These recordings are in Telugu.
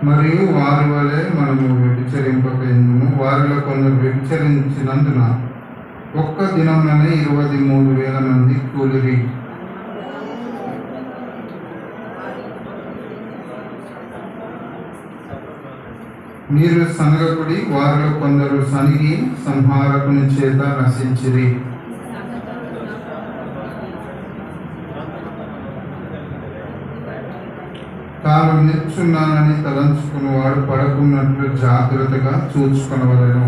మరియు వారి వలె మనము వ్యభిచరింపకము. వారిలో కొందరు వ్యభిచరించినందున ఒక్క దినంలోనే 23,000 మంది కూలిరి. మీరు సనగకుడి, వారిలో కొందరు సనిగి సంహారకుని చేత నశించిరి. తాను నిల్చున్నానని తలంచుకుని వాడు పడకున్నట్లు జాగ్రత్తగా చూసుకొనవలెను.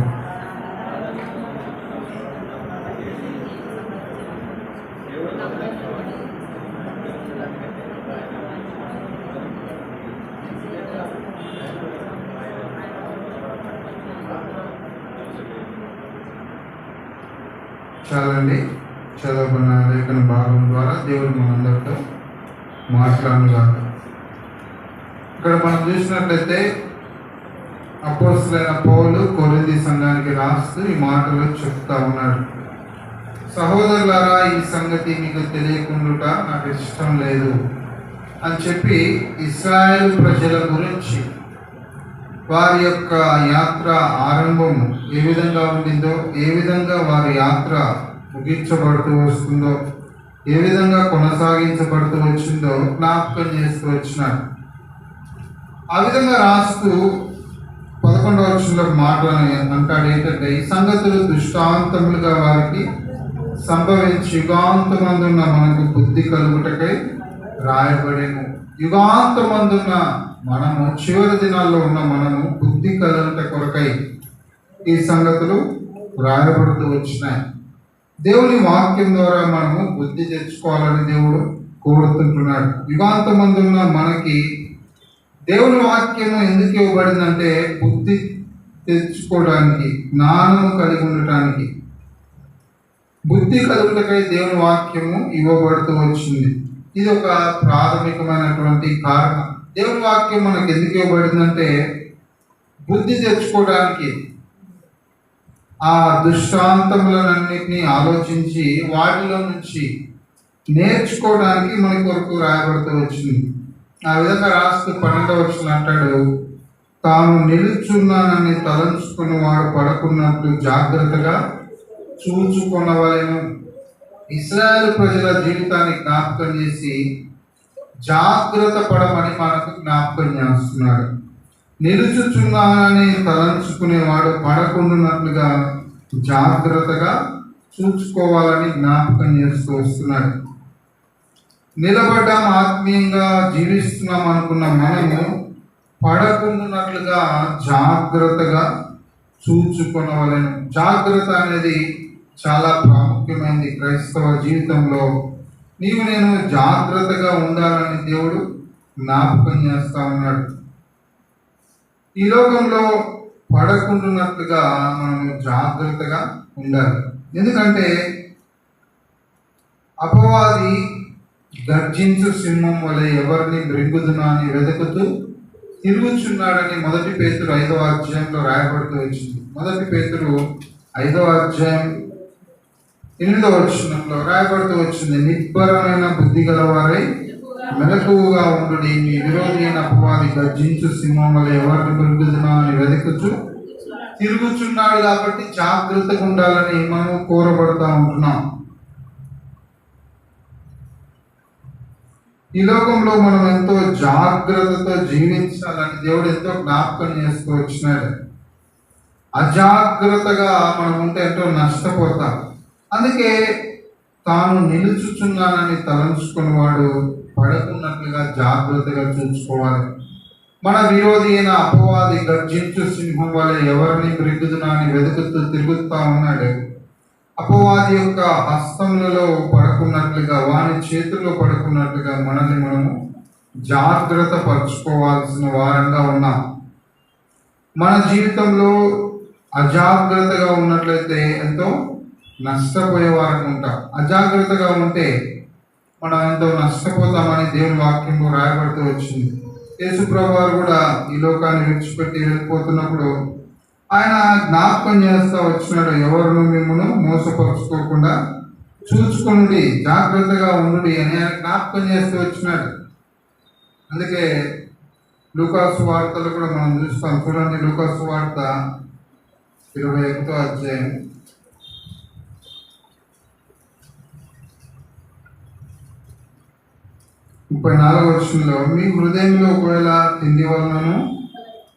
చాలండి. చదవబడిన లేఖన భాగం ద్వారా దేవుడు మనందరితో మాట్లాడుగాక. ఇక్కడ మనం చూసినట్లయితే అపోస్తలుడైన పౌలు కొరింథీ సంఘానికి రాస్తూ ఈ మాటలు చెప్తా ఉన్నాడు. సహోదరులారా, ఈ సంగతి మీకు తెలియకుండా నాకు ఇష్టం లేదు అని చెప్పి ఇశ్రాయేలు ప్రజల గురించి వారి యొక్క యాత్ర ఆరంభం ఏ విధంగా ఉండిందో, ఏ విధంగా వారి యాత్ర ముగించబడుతూ వస్తుందో, ఏ విధంగా కొనసాగించబడుతూ వచ్చిందో జ్ఞాపకం చేస్తూ వచ్చినాడు. ఆ విధంగా రాస్తూ 11వ వచనంలో మాటలని అంటాడు ఏంటంటే, ఈ సంగతులు దృష్టాంతములుగా వారికి సంభవించి యుగాంతమందున్న మనకు బుద్ధి కలుగుటకై రాయబడేము. యుగాంతమందున్న మనము, చివరి దినాల్లో ఉన్న మనము బుద్ధి కలుగుట కొరకై ఈ సంగతులు రాయబడుతూ వచ్చినాయి. దేవుని వాక్యం ద్వారా మనము బుద్ధి తెచ్చుకోవాలని దేవుడు కోరుతుంటున్నాడు. యుగాంతమందున్న మనకి దేవుని వాక్యము ఎందుకు ఇవ్వబడిందంటే బుద్ధి తెచ్చుకోవడానికి, జ్ఞానము కలిగి ఉండటానికి. బుద్ధి కలుగుటకై దేవుని వాక్యము ఇవ్వబడుతూ వచ్చింది. ఇది ఒక ప్రాథమికమైనటువంటి కారణం. దేవుని వాక్యం మనకు ఎందుకు ఇవ్వబడిందంటే బుద్ధి తెచ్చుకోవడానికి, ఆ దృష్టాంతములన్నింటినీ ఆలోచించి వాటిలో నుంచి నేర్చుకోవడానికి మన కొరకు రాయబడుతూ వచ్చింది. ఆ విధంగా రాస్తూ 12వ వచనం అంటాడు, తాను నిలుచున్నానని తలంచుకుని వాడు పడకున్నట్లు జాగ్రత్తగా చూచుకొనవలెను. ఇశ్రాయేలు ప్రజల జీవితాన్ని జ్ఞాపకం చేసి జాగ్రత్త పడమని మనకు జ్ఞాపకం చేస్తున్నాడు. నిలుచుచున్నానని తలంచుకునేవాడు పడకుండానట్లుగా జాగ్రత్తగా చూసుకోవాలని జ్ఞాపకం చేస్తూ వస్తున్నాడు. నిలబడ్డాం, ఆత్మీయంగా జీవిస్తున్నాం అనుకున్న మనము పడకుండానట్లుగా జాగ్రత్తగా చూచుకొనవలెను. జాగ్రత్త అనేది చాలా ప్రాముఖ్యమైనది క్రైస్తవ జీవితంలో. నేను జాగ్రత్తగా ఉండాలని దేవుడు జ్ఞాపకం చేస్తా ఉన్నాడు. ఈ లోకంలో పడకుండానట్లుగా మనము జాగ్రత్తగా ఉండాలి. ఎందుకంటే అపవాది గర్జించు సింహం వలె ఎవరిని మృంగుదునా అని వెతుకుతూ తిరుగుచున్నాడని 1 పేతురు 5వ అధ్యాయంలో రాయబడుతూ వచ్చింది. 1 పేతురు 5వ అధ్యాయం 8వ వచనంలో రాయబడుతూ వచ్చింది, నిబ్బరమైన బుద్ధి గలవారై మెలకువగా ఉండు, మీ విరోధి అయిన అపవాది గర్జించు సింహం వలె ఎవరిని మృంగుదునా అని వెతుకుతూ తిరుగుచున్నాడు. కాబట్టి జాగ్రత్తగా ఉండాలని మనం కోరబడుతూ ఉంటున్నాం. ఈ లోకంలో మనం ఎంతో జాగ్రత్తతో జీవించాలని దేవుడు ఎంతో జ్ఞాపకం చేస్తూ వచ్చినాడు. అజాగ్రత్తగా మనం ఉంటే ఎంతో నష్టపోతాం. అందుకే తాను నిలుచుచున్నానని తలంచుకుని వాడు పడకున్నట్లుగా జాగ్రత్తగా చూసుకోవాలి. మన విరోధి అయిన అపవాది గర్జించు సింహం వలె ఎవరిని మృంగుదునా అని వెతుకుతూ తిరుగుతూ ఉన్నాడు. అపవాది యొక్క హస్తములలో పడకున్నట్లుగా, వాని చేతుల్లో పడకున్నట్లుగా మనల్ని మనము జాగ్రత్త పరచుకోవాల్సిన వారంగా ఉన్నాం. మన జీవితంలో అజాగ్రత్తగా ఉన్నట్లయితే ఎంతో నష్టపోయే వారంగా ఉంటాం. అజాగ్రత్తగా ఉంటే మనం ఎంతో నష్టపోతామని దేవుని వాక్యంలో రాయబడుతూ వచ్చింది. యేసుప్రభువు వారు కూడా ఈ లోకాన్ని విడిచిపెట్టి వెళ్ళిపోతున్నప్పుడు ఆయన జ్ఞాపకం చేస్తూ వచ్చినాడు, ఎవరును మిమ్మల్ని మోసపరుచుకోకుండా చూసుకునుడి, జాగ్రత్తగా ఉండు అని ఆయన జ్ఞాపకం చేస్తూ వచ్చినాడు. అందుకే లూకాసు వార్తలు కూడా మనం చూస్తాం. చూడండి, లూకాసు వార్త 21వ అధ్యాయం 34వ వచనంలో, మీ హృదయంలో ఒకవేళ తిండి వలనను,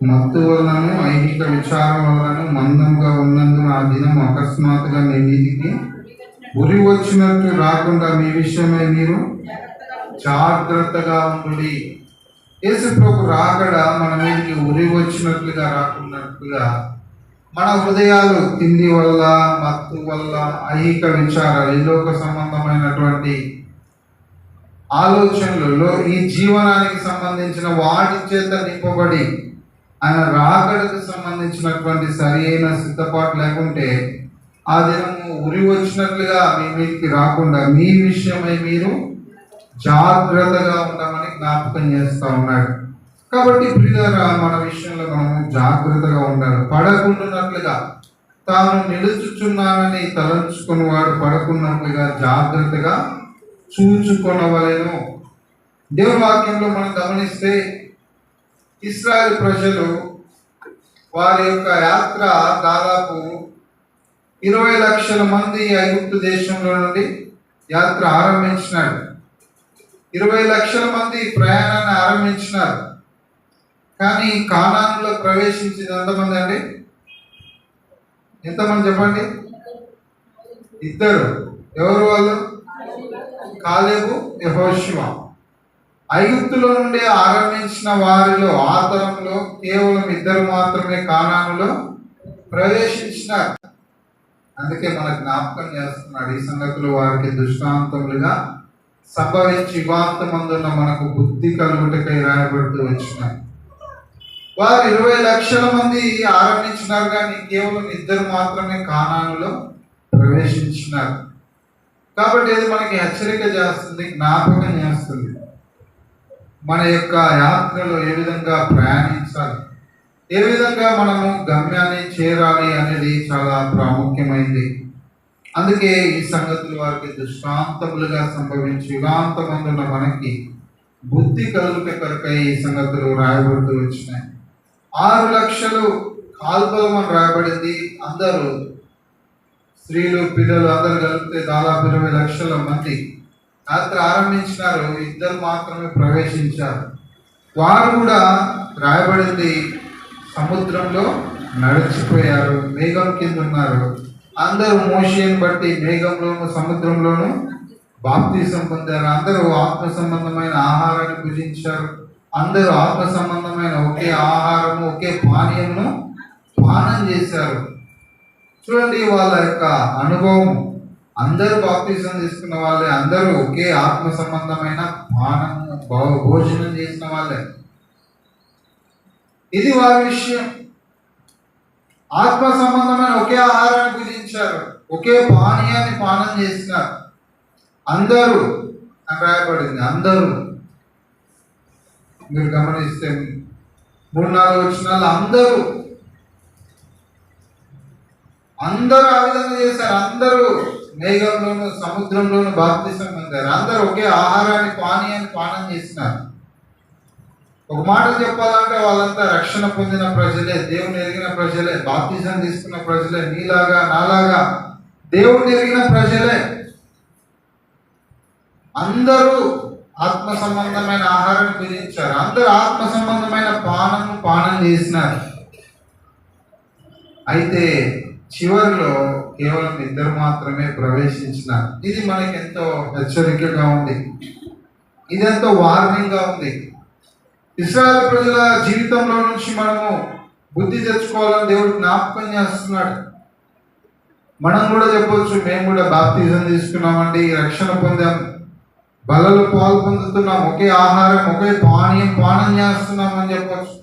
మత్తు వలనను, ఐహిక విచారం వలనను మందంగా ఉన్నందున ఆ దినం అకస్మాత్తుగా మీ మీదికి ఉరి వచ్చినట్టు రాకుండా మీ విషయమై మీరు జాగ్రత్తగా ఉండు. యేసు ప్రభు రాకడ మన మీదకి ఉరి వచ్చినట్లుగా రాకున్నట్లుగా మన హృదయాలు తిండి వల్ల, మత్తు వల్ల, ఐహిక విచారాలు, ఈ లోక సంబంధమైనటువంటి ఆలోచనలలో, ఈ జీవనానికి సంబంధించిన వాటి చేత నింపబడి ఆయన రాకడకు సంబంధించినటువంటి సరి అయిన సిద్ధపాటు లేకుంటే ఆ దినము ఉరి వచ్చినట్లుగా మీ మీదకి రాకుండా మీ విషయమై మీరు జాగ్రత్తగా ఉండమని జ్ఞాపకం చేస్తూ ఉన్నాడు. కాబట్టి ప్రియులారా, మన విషయంలో మనము జాగ్రత్తగా ఉండాలి. పడకుండానట్లుగా, తాను నిలుచుచున్నానని తలంచుకుని వాడు పడకున్నట్లుగా జాగ్రత్తగా చూచుకొనవలెను. దేవుని వాక్యంలో మనం గమనిస్తే, ఇశ్రాయేలు ప్రజలు వారి యొక్క యాత్ర దాదాపు 20 లక్షల మంది ఐగుప్తు దేశంలో నుండి యాత్ర ఆరంభించినాడు. 20 లక్షల మంది ప్రయాణాన్ని ఆరంభించినారు. కానీ కానానులో ప్రవేశించింది ఎంతమంది అండి? ఎంతమంది చెప్పండి? 2. ఎవరు వాళ్ళు? కాలేబు, యెహోషువ. ఐగుప్తులో నుండి ఆరంభించిన వారిలో ఆ తరంలో కేవలం 2 మాత్రమే కానానులో ప్రవేశించినారు. అందుకే మన జ్ఞాపకం చేస్తున్నాడు, ఈ సంగతులు వారికి దృష్టాంతములుగా సంభవించి యుగాంతమందున్న మనకు బుద్ధి కలుగుటకై రాయబడుతూ వచ్చినాయి. వారు 20 లక్షల మంది ఆరంభించినారు, కానీ కేవలం 2 మాత్రమే కానానులో ప్రవేశించినారు. కాబట్టి ఇది మనకి హెచ్చరిక చేస్తుంది, జ్ఞాపకం చేస్తుంది. మన యొక్క యాత్రలో ఏ విధంగా ప్రయాణించాలి, ఏ విధంగా మనము గమ్యాన్ని చేరాలి అనేది చాలా ప్రాముఖ్యమైంది. అందుకే ఈ సంగతులు వారికి దృష్టాంతములుగా సంభవించి యుగాంతమందున్న మనకి బుద్ధి కలుగుట కొరకై ఈ సంగతులు రాయబడుతూ వచ్చినాయి. 6 లక్షలు కాల్బలమని రాయబడింది. అందరూ స్త్రీలు, పిల్లలు అందరు కలిపితే దాదాపు 20 లక్షల మంది యాత్ర ఆరంభించినారు. 2 మాత్రమే ప్రవేశించారు. వారు కూడా రాయబడింది సముద్రంలో నడిచిపోయారు, మేఘం కింద ఉన్నారు. అందరూ మోషేని బట్టి మేఘంలోను సముద్రంలోను బాప్తీసం పొందారు. అందరూ ఆత్మ సంబంధమైన ఆహారాన్ని భుజించారు. అందరూ ఆత్మ సంబంధమైన ఒకే ఆహారము, ఒకే పానీయమును పానం చేశారు. చూడండి వాళ్ళ యొక్క అనుభవం. అందరూ బాప్తీసం తీసుకున్న వాళ్ళే, అందరూ ఒకే ఆత్మ సంబంధమైన పానము, భోజనం చేసిన వాళ్ళే. ఇది వారి విషయం. ఆత్మ సంబంధమైన ఒకే ఆహారాన్ని భుజించారు, ఒకే పానీయాన్ని పానం చేసినారు. అందరూ రాయబడింది, అందరూ. మీరు గమనిస్తే 3-4 వచనాలు అందరూ ఆ విధంగా చేశారు. అందరూ మేఘంలోను సముద్రంలోను బాప్తిసం పొందారు. అందరూ ఒకే ఆహారాన్ని పానీయాన్ని పానం చేసినారు. ఒక మాట చెప్పాలంటే వాళ్ళంతా రక్షణ పొందిన ప్రజలే, దేవుని ఎరిగిన ప్రజలే, బాప్తిజం తీసుకున్న ప్రజలే, నీలాగా నాలాగా దేవుని ఎరిగిన ప్రజలే. అందరూ ఆత్మ సంబంధమైన ఆహారాన్ని భుజించారు. అందరూ ఆత్మ సంబంధమైన పానం చేసినారు. అయితే చివరిలో కేవలం 2 మాత్రమే ప్రవేశించినారు. ఇది మనకి ఎంతో హెచ్చరికగా ఉంది, ఇది ఎంతో వార్నింగ్గా ఉంది. ఇశ్రాయేలు ప్రజల జీవితంలో నుంచి మనము బుద్ధి తెచ్చుకోవాలని దేవుడు జ్ఞాపకం చేస్తున్నాడు. మనం కూడా చెప్పొచ్చు, మేము కూడా బాప్తిజం తీసుకున్నామండి, రక్షణ పొందాం, బలలో పాలు పొందుతున్నాం, ఒకే ఆహారం, ఒకే పానీయం పానం చేస్తున్నాం అని చెప్పొచ్చు.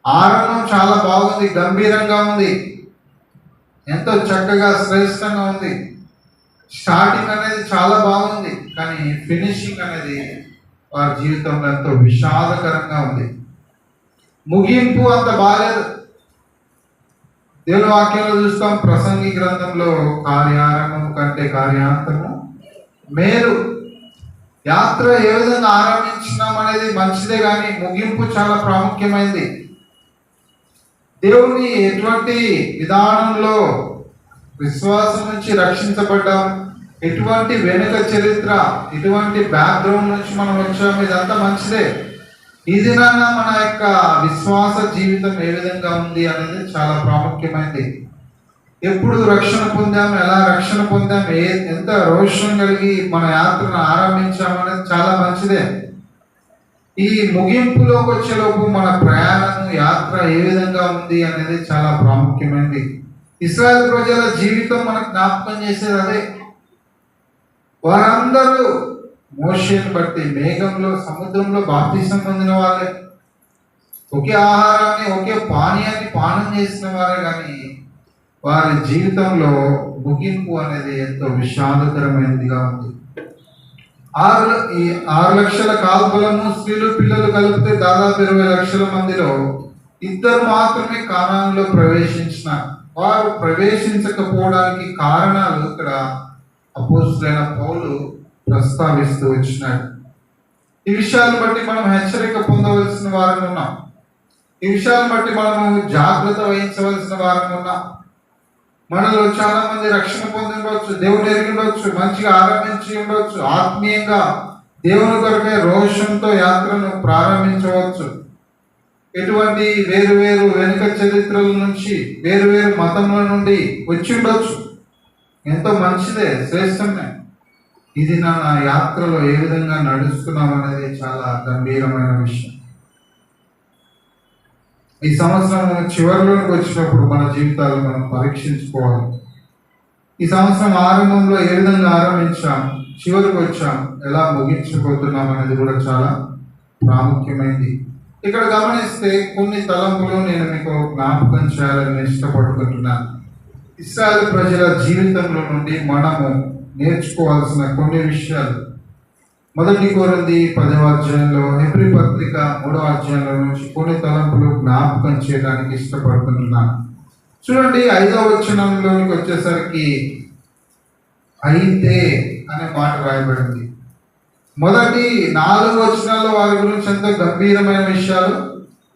ఆరంభం చాలా బాగుంది, గంభీరంగా ఉంది, ఎంతో చక్కగా శ్రేష్టంగా ఉంది. స్టార్టింగ్ అనేది చాలా బాగుంది, కానీ ఫినిషింగ్ అనేది వారి జీవితంలో ఎంతో విషాదకరంగా ఉంది. ముగింపు అంత బాలేదు. దేవుని వాక్యంలో చూస్తాం, ప్రసంగి గ్రంథంలో కార్యారంభం కంటే కార్యాంతము మేలు. యాత్ర ఏ విధంగా ఆరంభించినాం అనేది మంచిదే, కానీ ముగింపు చాలా ప్రాముఖ్యమైనది. దేవుని ఎటువంటి విధానంలో విశ్వాసం నుంచి రక్షించబడ్డాం, ఎటువంటి వెనుక చరిత్ర, ఎటువంటి బ్యాక్గ్రౌండ్ నుంచి మనం వచ్చాము, ఇదంతా మంచిదే. ఈ దినాన మన యొక్క విశ్వాస జీవితం ఏ విధంగా ఉంది అనేది చాలా ప్రాముఖ్యమైనది. ఎప్పుడు రక్షణ పొందాం, ఎలా రక్షణ పొందాం, ఎంత రోషం కలిగి మన యాత్రను ఆరంభించామనేది చాలా మంచిదే. ఈ ముగింపులోకి వచ్చేలోపు మన ప్రయాణం, యాత్ర ఏ విధంగా ఉంది అనేది చాలా ప్రాముఖ్యమైనది. ఇశ్రాయేలు ప్రజల జీవితం మనకు జ్ఞాపకం చేసేది అదే. వారందరూ మోషేని బట్టి మేఘంలో, సముద్రంలో బాప్తిసం పొందిన వాళ్ళే, ఒకే ఆహారాన్ని, ఒకే పానీయాన్ని పానం చేసిన వారే, కానీ వారి జీవితంలో ముగింపు అనేది ఎంతో విషాదకరమైనదిగా ఉంది. 6 లక్షల కాల్పులము, స్త్రీలు పిల్లలు కలిపితే దాదాపు 20 లక్షల మందిలో 2 మాత్రమే కానానులో ప్రవేశించినారు. వారు ప్రవేశించకపోవడానికి కారణాలు ఇక్కడ అపోస్తలుడైన పౌలు ప్రస్తావిస్తూ వచ్చినాడు. ఈ విషయాలను బట్టి మనం హెచ్చరిక పొందవలసిన వారిని ఉన్నాం. ఈ విషయాలను బట్టి మనము జాగ్రత్త వహించవలసిన వారిని ఉన్నాం. మనలో చాలా మంది రక్షణ పొంది ఉండవచ్చు, దేవుని ఎరిగి ఉండవచ్చు, మంచిగా ఆరంభించి ఉండవచ్చు, ఆత్మీయంగా దేవుని కొరకే రోషంతో యాత్రను ప్రారంభించవచ్చు. ఎటువంటి వేరు వేరు వెనుక చరిత్రల నుంచి, వేరు వేరు మతముల నుండి వచ్చి ఉండొచ్చు. ఎంతో మంచిదే, శ్రేష్టమే. ఇది నా యాత్రలో ఏ విధంగా నడుస్తున్నాం అనేది చాలా గంభీరమైన విషయం. ఈ సంవత్సరం చివరిలోకి వచ్చినప్పుడు మన జీవితాలు మనం పరీక్షించుకోవాలి. ఈ సంవత్సరం ఆరంభంలో ఏ విధంగా ఆరంభించాం, చివరికి వచ్చాం, ఎలా ముగించబోతున్నాం అనేది కూడా చాలా ప్రాముఖ్యమైనది. ఇక్కడ గమనిస్తే కొన్ని తలంపులు నేను మీకు జ్ఞాపకం చేయాలని ఇష్టపడుకుంటున్నాను. ఇశ్రాయేలు ప్రజల జీవితంలో నుండి మనము నేర్చుకోవాల్సిన కొన్ని విషయాలు. 1 కొరింథీ 10వ అధ్యాయంలో, హెబ్రీ పత్రిక 3వ అధ్యాయంలో నుంచి కొన్ని తలంపులు జ్ఞాపకం చేయడానికి ఇష్టపడుతున్నాను. చూడండి, 5వ వచనంలోనికి వచ్చేసరికి అయితే అనే మాట రాయబడింది. మొదటి 4 వచనాల్లో వారి గురించి ఎంతో గంభీరమైన విషయాలు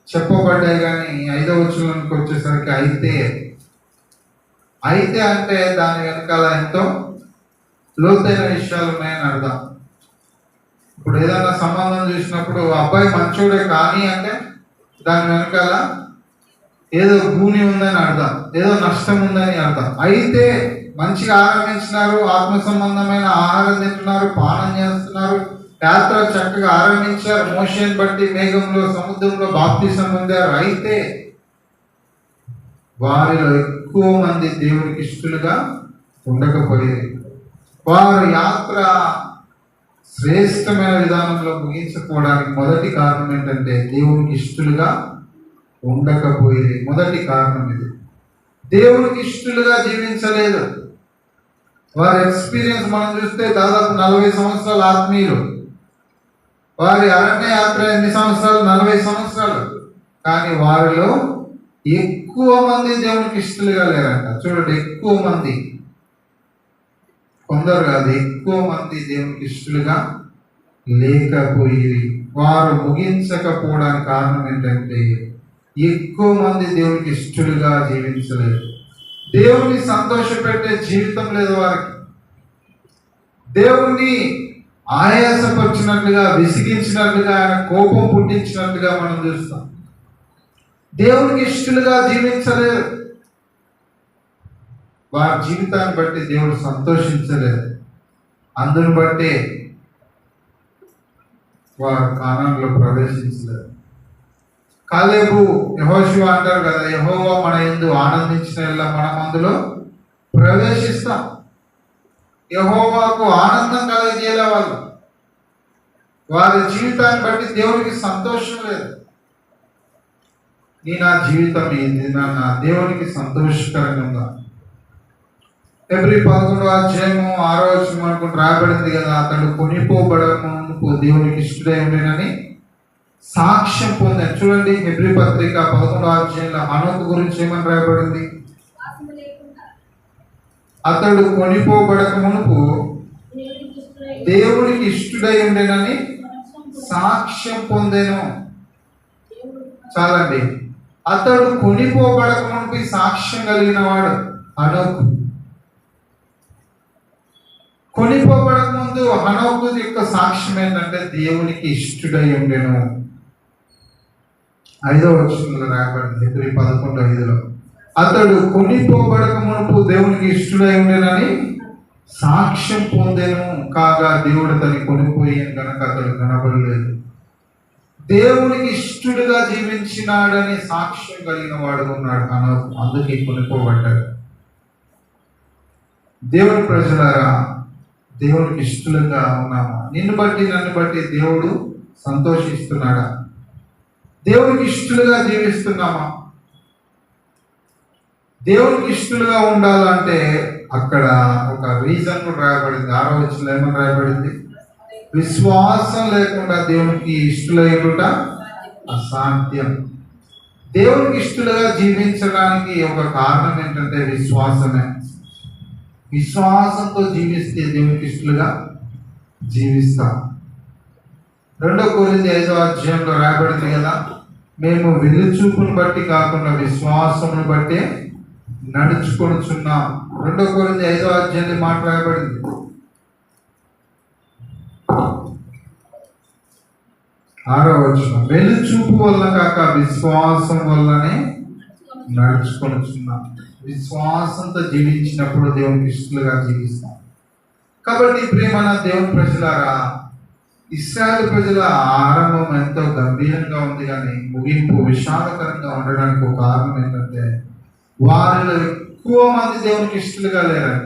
చెప్పబడ్డాయి, కానీ 5వ వచనంలోనికి వచ్చేసరికి అయితే అంటే దాని వెనకాల ఎంతో లోతైన విషయాలు ఉన్నాయని అర్థం. ఇప్పుడు ఏదైనా సంబంధం చూసినప్పుడు అబ్బాయి మంచోడే కానీ అంటే దాని వెనకాల ఏదో భూమి ఉందని అర్థం, ఏదో నష్టం ఉందని అర్థం. అయితే మంచిగా ఆరంభించినారు, ఆత్మ సంబంధమైన ఆహారం తింటున్నారు, పానం చేస్తున్నారు, యాత్ర చక్కగా ఆరంభించారు, మోషేని బట్టి మేఘంలో, సముద్రంలో బాప్తిసం పొందారు. అయితే వారిలో ఎక్కువ మంది దేవునికి ఇష్టలుగా ఉండకపోయేది. వారు యాత్ర శ్రేష్టమైన విధానంలో ముగించకపోవడానికి మొదటి కారణం ఏంటంటే దేవునికి ఇష్టలుగా ఉండకపోయేది. మొదటి కారణం ఇది. దేవునికి ఇష్టలుగా జీవించలేదు. వారి ఎక్స్పీరియన్స్ మనం చూస్తే దాదాపు 40 సంవత్సరాలు ఆత్మీయులు. వారి అరణ్య యాత్ర ఎన్ని సంవత్సరాలు? 40 సంవత్సరాలు. కానీ వారిలో ఎక్కువ మంది దేవునికి ఇష్టలుగా లేరంట. చూడండి, ఎక్కువ మంది, కొందరు కాదు, ఎక్కువ మంది దేవునికి ఇష్టలుగా లేకపోయి వారు ముగించకపోవడానికి కారణం ఏంటంటే ఎక్కువ మంది దేవునికి ఇష్టలుగా జీవించలేదు. దేవుని సంతోషపెట్టే జీవితం లేదు వారికి. దేవుణ్ణి ఆయాసపరిచినట్లుగా, విసిగించినట్లుగా, ఆయన కోపం పుట్టించినట్లుగా మనం చూస్తాం. దేవునికి ఇష్టలుగా జీవించలేరు. వారి జీవితాన్ని బట్టి దేవుడు సంతోషించలేదు. అందుని బట్టి వారు కానానులో ప్రవేశించలేదు. కాలేబు, యెహోషువ అంటారు కదా, యెహోవా మన యందు ఆనందించిన మనం అందులో ప్రవేశిస్తాం. యెహోవాకు ఆనందం కలిగజేయలే వాళ్ళు. వారి జీవితాన్ని బట్టి దేవునికి సంతోషం లేదు. నా జీవితం ఏంది, నా దేవునికి సంతోషకరంగా ఉందా? హెబ్రీ 11వ అధ్యాయము 6వ వచనం అనుకుంటూ రాయబడింది కదా, అతడు కొనిపోబడకు దేవునికి ఇష్టడై ఉండేనని సాక్ష్యం పొందాను. చూడండి, హెబ్రీ పత్రిక 11వ అధ్యాయంలో హనోకు గురించి ఏమని రాయబడింది? అతడు కొనిపోబడక మునుపు దేవునికి ఇష్టుడై ఉండేనని సాక్ష్యం పొందెను. చాలండి. అతడు కొనిపోబడక మునుపు సాక్ష్యం కలిగిన వాడు హనోకు. కొనిపోబడక ముందు హనోకు యొక్క సాక్ష్యం ఏంటంటే దేవునికి ఇష్టుడై ఉండెను. 5వ వచనంలో రాయబడింది, Hebrews 11:5. అతడు కొనిపోబడక మునుపు దేవునికి ఇష్టుడై ఉండేనని సాక్ష్యం పొందెను, కాగా దేవుడు అతన్ని కొనిపోయి కనుక అతడు కనబడలేదు. దేవునికి ఇష్టడుగా జీవించినాడని సాక్ష్యం కలిగిన వాడు ఉన్నాడు హనోకు, అందుకే కొనుక్కోబడ్డాడు. దేవుని ప్రజలారా, దేవునికి ఇష్టలుగా ఉన్నామా? నిన్ను బట్టి నన్ను బట్టి దేవుడు సంతోషిస్తున్నాడా? దేవునికి ఇష్టలుగా జీవిస్తున్నామా? దేవునికి ఇష్టలుగా ఉండాలంటే అక్కడ ఒక రీజన్ కూడా రాయబడింది. 6వ వచనంలో ఏమని రాయబడింది? విశ్వాసం లేకుండా దేవునికి ఇష్టలయ్యుట అసాధ్యం. దేవునికి ఇష్టలుగా జీవించడానికి ఒక కారణం ఏంటంటే విశ్వాసమే. విశ్వాసంతో జీవిస్తే దేవునికి ఇష్టలుగా జీవిస్తాం. 2 కొరింథీ 5వ అధ్యాయంలో రాయబడింది కదా, మేము వెలుచూపును బట్టి కాకుండా విశ్వాసమును బట్టి నడుచుకొనుచున్నాం. 2 కొరింథీ 5వ అధ్యాయంలో మాట రాయబడింది. 6వ వచనం, వెలుచూపు వల్ల కాక విశ్వాసం వల్లనే నడుచుకొనుచున్నాం. విశ్వాసంతో జీవించినప్పుడు దేవునికి ఇష్టలుగా జీవిస్తాం. కాబట్టి ప్రియమైన దేవుని ప్రజలారా, ఇశ్రాయేలు ప్రజల ఆరంభం ఎంతో గంభీరంగా ఉంది, కానీ ముగింపు విషాదకరంగా ఉండడానికి ఒక కారణం ఏంటంటే వారిలో ఎక్కువ మంది దేవునికి ఇష్టలుగా లేరని.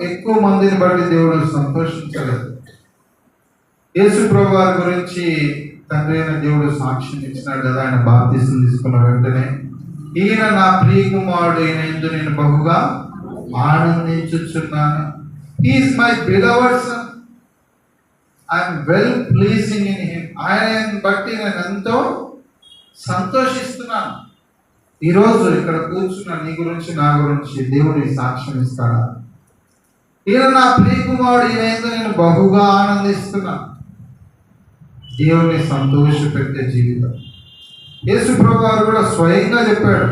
ఎక్కువ మందిని బట్టి దేవుడు సంతోషించలేదు. యేసు ప్రభు వారి గురించి తండ్రి అయిన దేవుడు సాక్ష్యం ఇచ్చినాడు కదా, ఆయన బాప్తిసం తీసుకున్న వెంటనే, ఈయన నా ప్రియ కుమారుడు, ఈయన యందు నేను బహుగా ఆనందించుచున్నాను. He is my beloved son, I'm well pleasing in him. ఆయనని బట్టి నేను ఎంతో సంతోషిస్తున్నాను. ఈరోజు ఇక్కడ కూర్చున్న నీ గురించి నా గురించి దేవుడి సాక్ష్యం ఇస్తాడా? ఈయన నా ప్రియ కుమారుడు, ఈయన యందు నేను బహుగా ఆనందిస్తున్నాను. దేవుని సంతోషపెట్టే జీవితం. యేసు ప్రభు వారు కూడా స్వయంగా చెప్పాడు.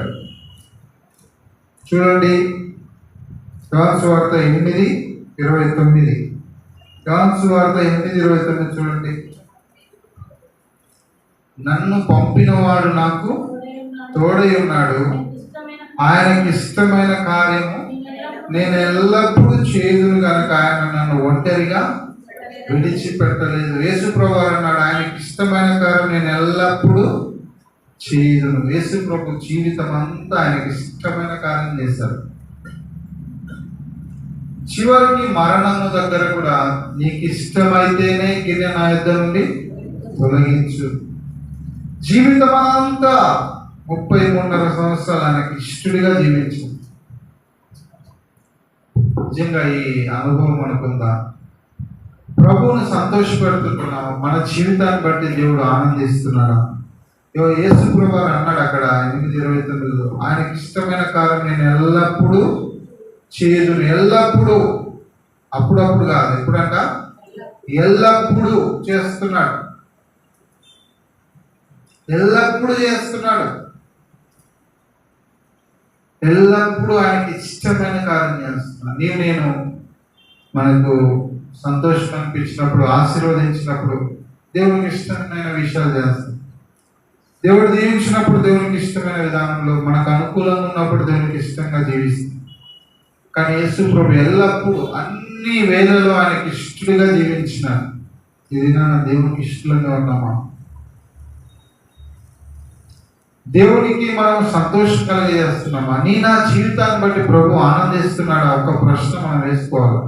చూడండి, యోహాను సువార్త 8:29. యోహాను సువార్త 8:29 చూడండి. నన్ను పంపినవాడు నాకు తోడై ఉన్నాడు, ఆయనకి ఇష్టమైన కార్యము నేను ఎల్లప్పుడూ చేదును కనుక ఆయన నన్ను ఒంటరిగా విడిచిపెట్టలేదు. యేసు ప్రభు అన్నాడు, ఆయనకి ఇష్టమైన కార్యం నేను ఎల్లప్పుడూ చేదును. యేసు ప్రభు జీవితం అంతా ఆయనకి ఇష్టమైన కార్యం చేశారు. చివరికి మరణము దగ్గర కూడా నీకు ఇష్టమైతేనే గిన్నె నా యొద్ద నుండి తొలగించు. జీవితం అంతా 33.5 సంవత్సరాలు ఆయనకి ఇష్టడిగా జీవించు. నిజంగా ఈ అనుభవం అనుకుందా? ప్రభువును సంతోషపెడుతున్నాము. మన జీవితాన్ని బట్టి దేవుడు ఆనందిస్తున్నాడా? యేసు ప్రభు అన్నాడు అక్కడ 8:29, ఆయనకి ఇష్టమైన కార్యం నేను ఎల్లప్పుడూ చేదును. ఎల్లప్పుడూ, అప్పుడప్పుడు కాదు, ఎప్పుడంట ఎల్లప్పుడూ చేస్తున్నాడు. ఎల్లప్పుడూ చేస్తున్నాడు. ఎల్లప్పుడూ ఆయనకి ఇష్టమైన కార్యం చేస్తున్నాడు. నేను మనకు సంతోషం అనిపించినప్పుడు, ఆశీర్వదించినప్పుడు దేవునికి ఇష్టమైన విషయాలు చేస్తాం. దేవుడు దీవించినప్పుడు దేవునికి ఇష్టమైన విధానంలో, మనకు అనుకూలంగా ఉన్నప్పుడు దేవునికి ఇష్టంగా జీవిస్తాం. కానీ యేసు ప్రభు ఎల్లప్పుడూ అన్ని వేళల్లో ఆయనకి ఇష్టలుగా జీవించినాడు. ఇది నా దేవునికి ఇష్టంగా ఉన్నామా? దేవునికి మనం సంతోషం కలిగజేస్తున్నామా? నా జీవితాన్ని బట్టి ప్రభు ఆనందిస్తున్నాడా? ఒక ప్రశ్న మనం వేసుకోవాలి.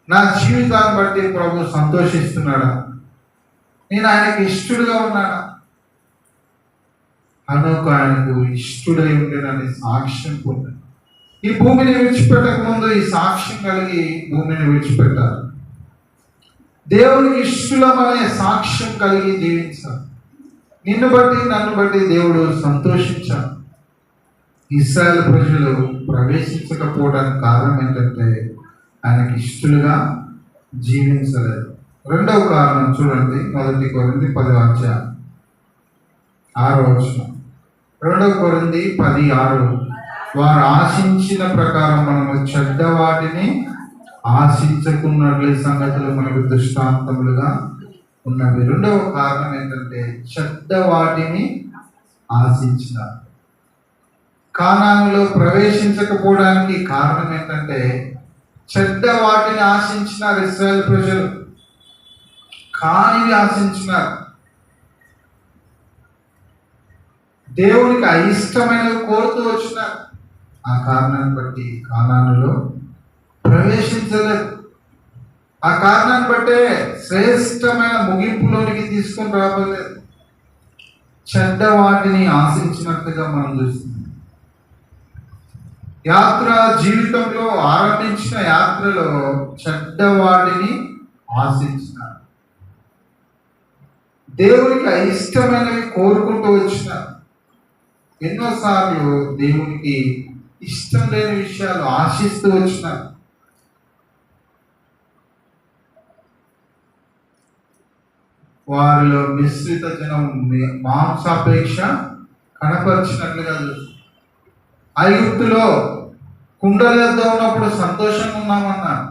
నా జీవితాన్ని బట్టి ప్రభు సంతోషిస్తున్నాడా? నేను ఆయనకి ఇష్టడుగా ఉన్నాడా? హనోకు ఆయనకు ఇష్టడై ఉండేనని సాక్ష్యం పొందాడు. ఈ భూమిని విడిచిపెట్టక ముందు ఈ సాక్ష్యం కలిగి భూమిని విడిచిపెట్టారు. దేవునికి ఇష్టలమనే సాక్ష్యం కలిగి జీవించాలి. నిన్ను బట్టి నన్ను బట్టి దేవుడు సంతోషించాడు. ఇశ్రాయేలు ప్రజలు ప్రవేశించకపోవడానికి కారణం ఏంటంటే ఆయనకి ఇష్టలుగా జీవించలేదు. రెండవ కారణం చూడండి, 1 కొరింథీ 10 6 వచనం. 2 కొరింథీ 10:6. వారు ఆశించిన ప్రకారం మనము చెడ్డ వాటిని ఆశించకున్నట్లు ఈ సంగతులు మనకు దృష్టాంతములుగా ఉన్నవి. రెండవ కారణం ఏంటంటే చెడ్డ వాటిని ఆశించిన. కానానులో ప్రవేశించకపోవడానికి కారణం ఏంటంటే చెడ్డ వాటిని ఆశించినారు ఇశ్రాయేలు ప్రజలు, కానివి ఆశించినారు. దేవునికి అయిష్టమైనవి కోరుతూ వచ్చినారు. ఆ కారణాన్ని బట్టి కానానులో ప్రవేశించలేదు. ఆ కారణాన్ని బట్టే శ్రేష్టమైన ముగింపులోనికి తీసుకొని రాబోలేదు. చెడ్డ వాటిని ఆశించినట్టుగా మనం చూస్తున్నాం. యాత్ర జీవితంలో ఆరంభించిన యాత్రలో చెడ్డ వాటిని ఆశించినారు. దేవునికి అయిష్టమైనవి కోరుకుంటూ వచ్చినారు. ఎన్నోసార్లు దేవునికి ఇష్టం లేని విషయాలు ఆశిస్తూ వచ్చినారు. వారిలో మిశ్రిత జనం మాంసాపేక్ష కనపరిచినట్లుగా చూస్తుంది. ఐగుప్తులో కుండలేద్దా ఉన్నప్పుడు సంతోషంగా ఉన్నామన్నారు.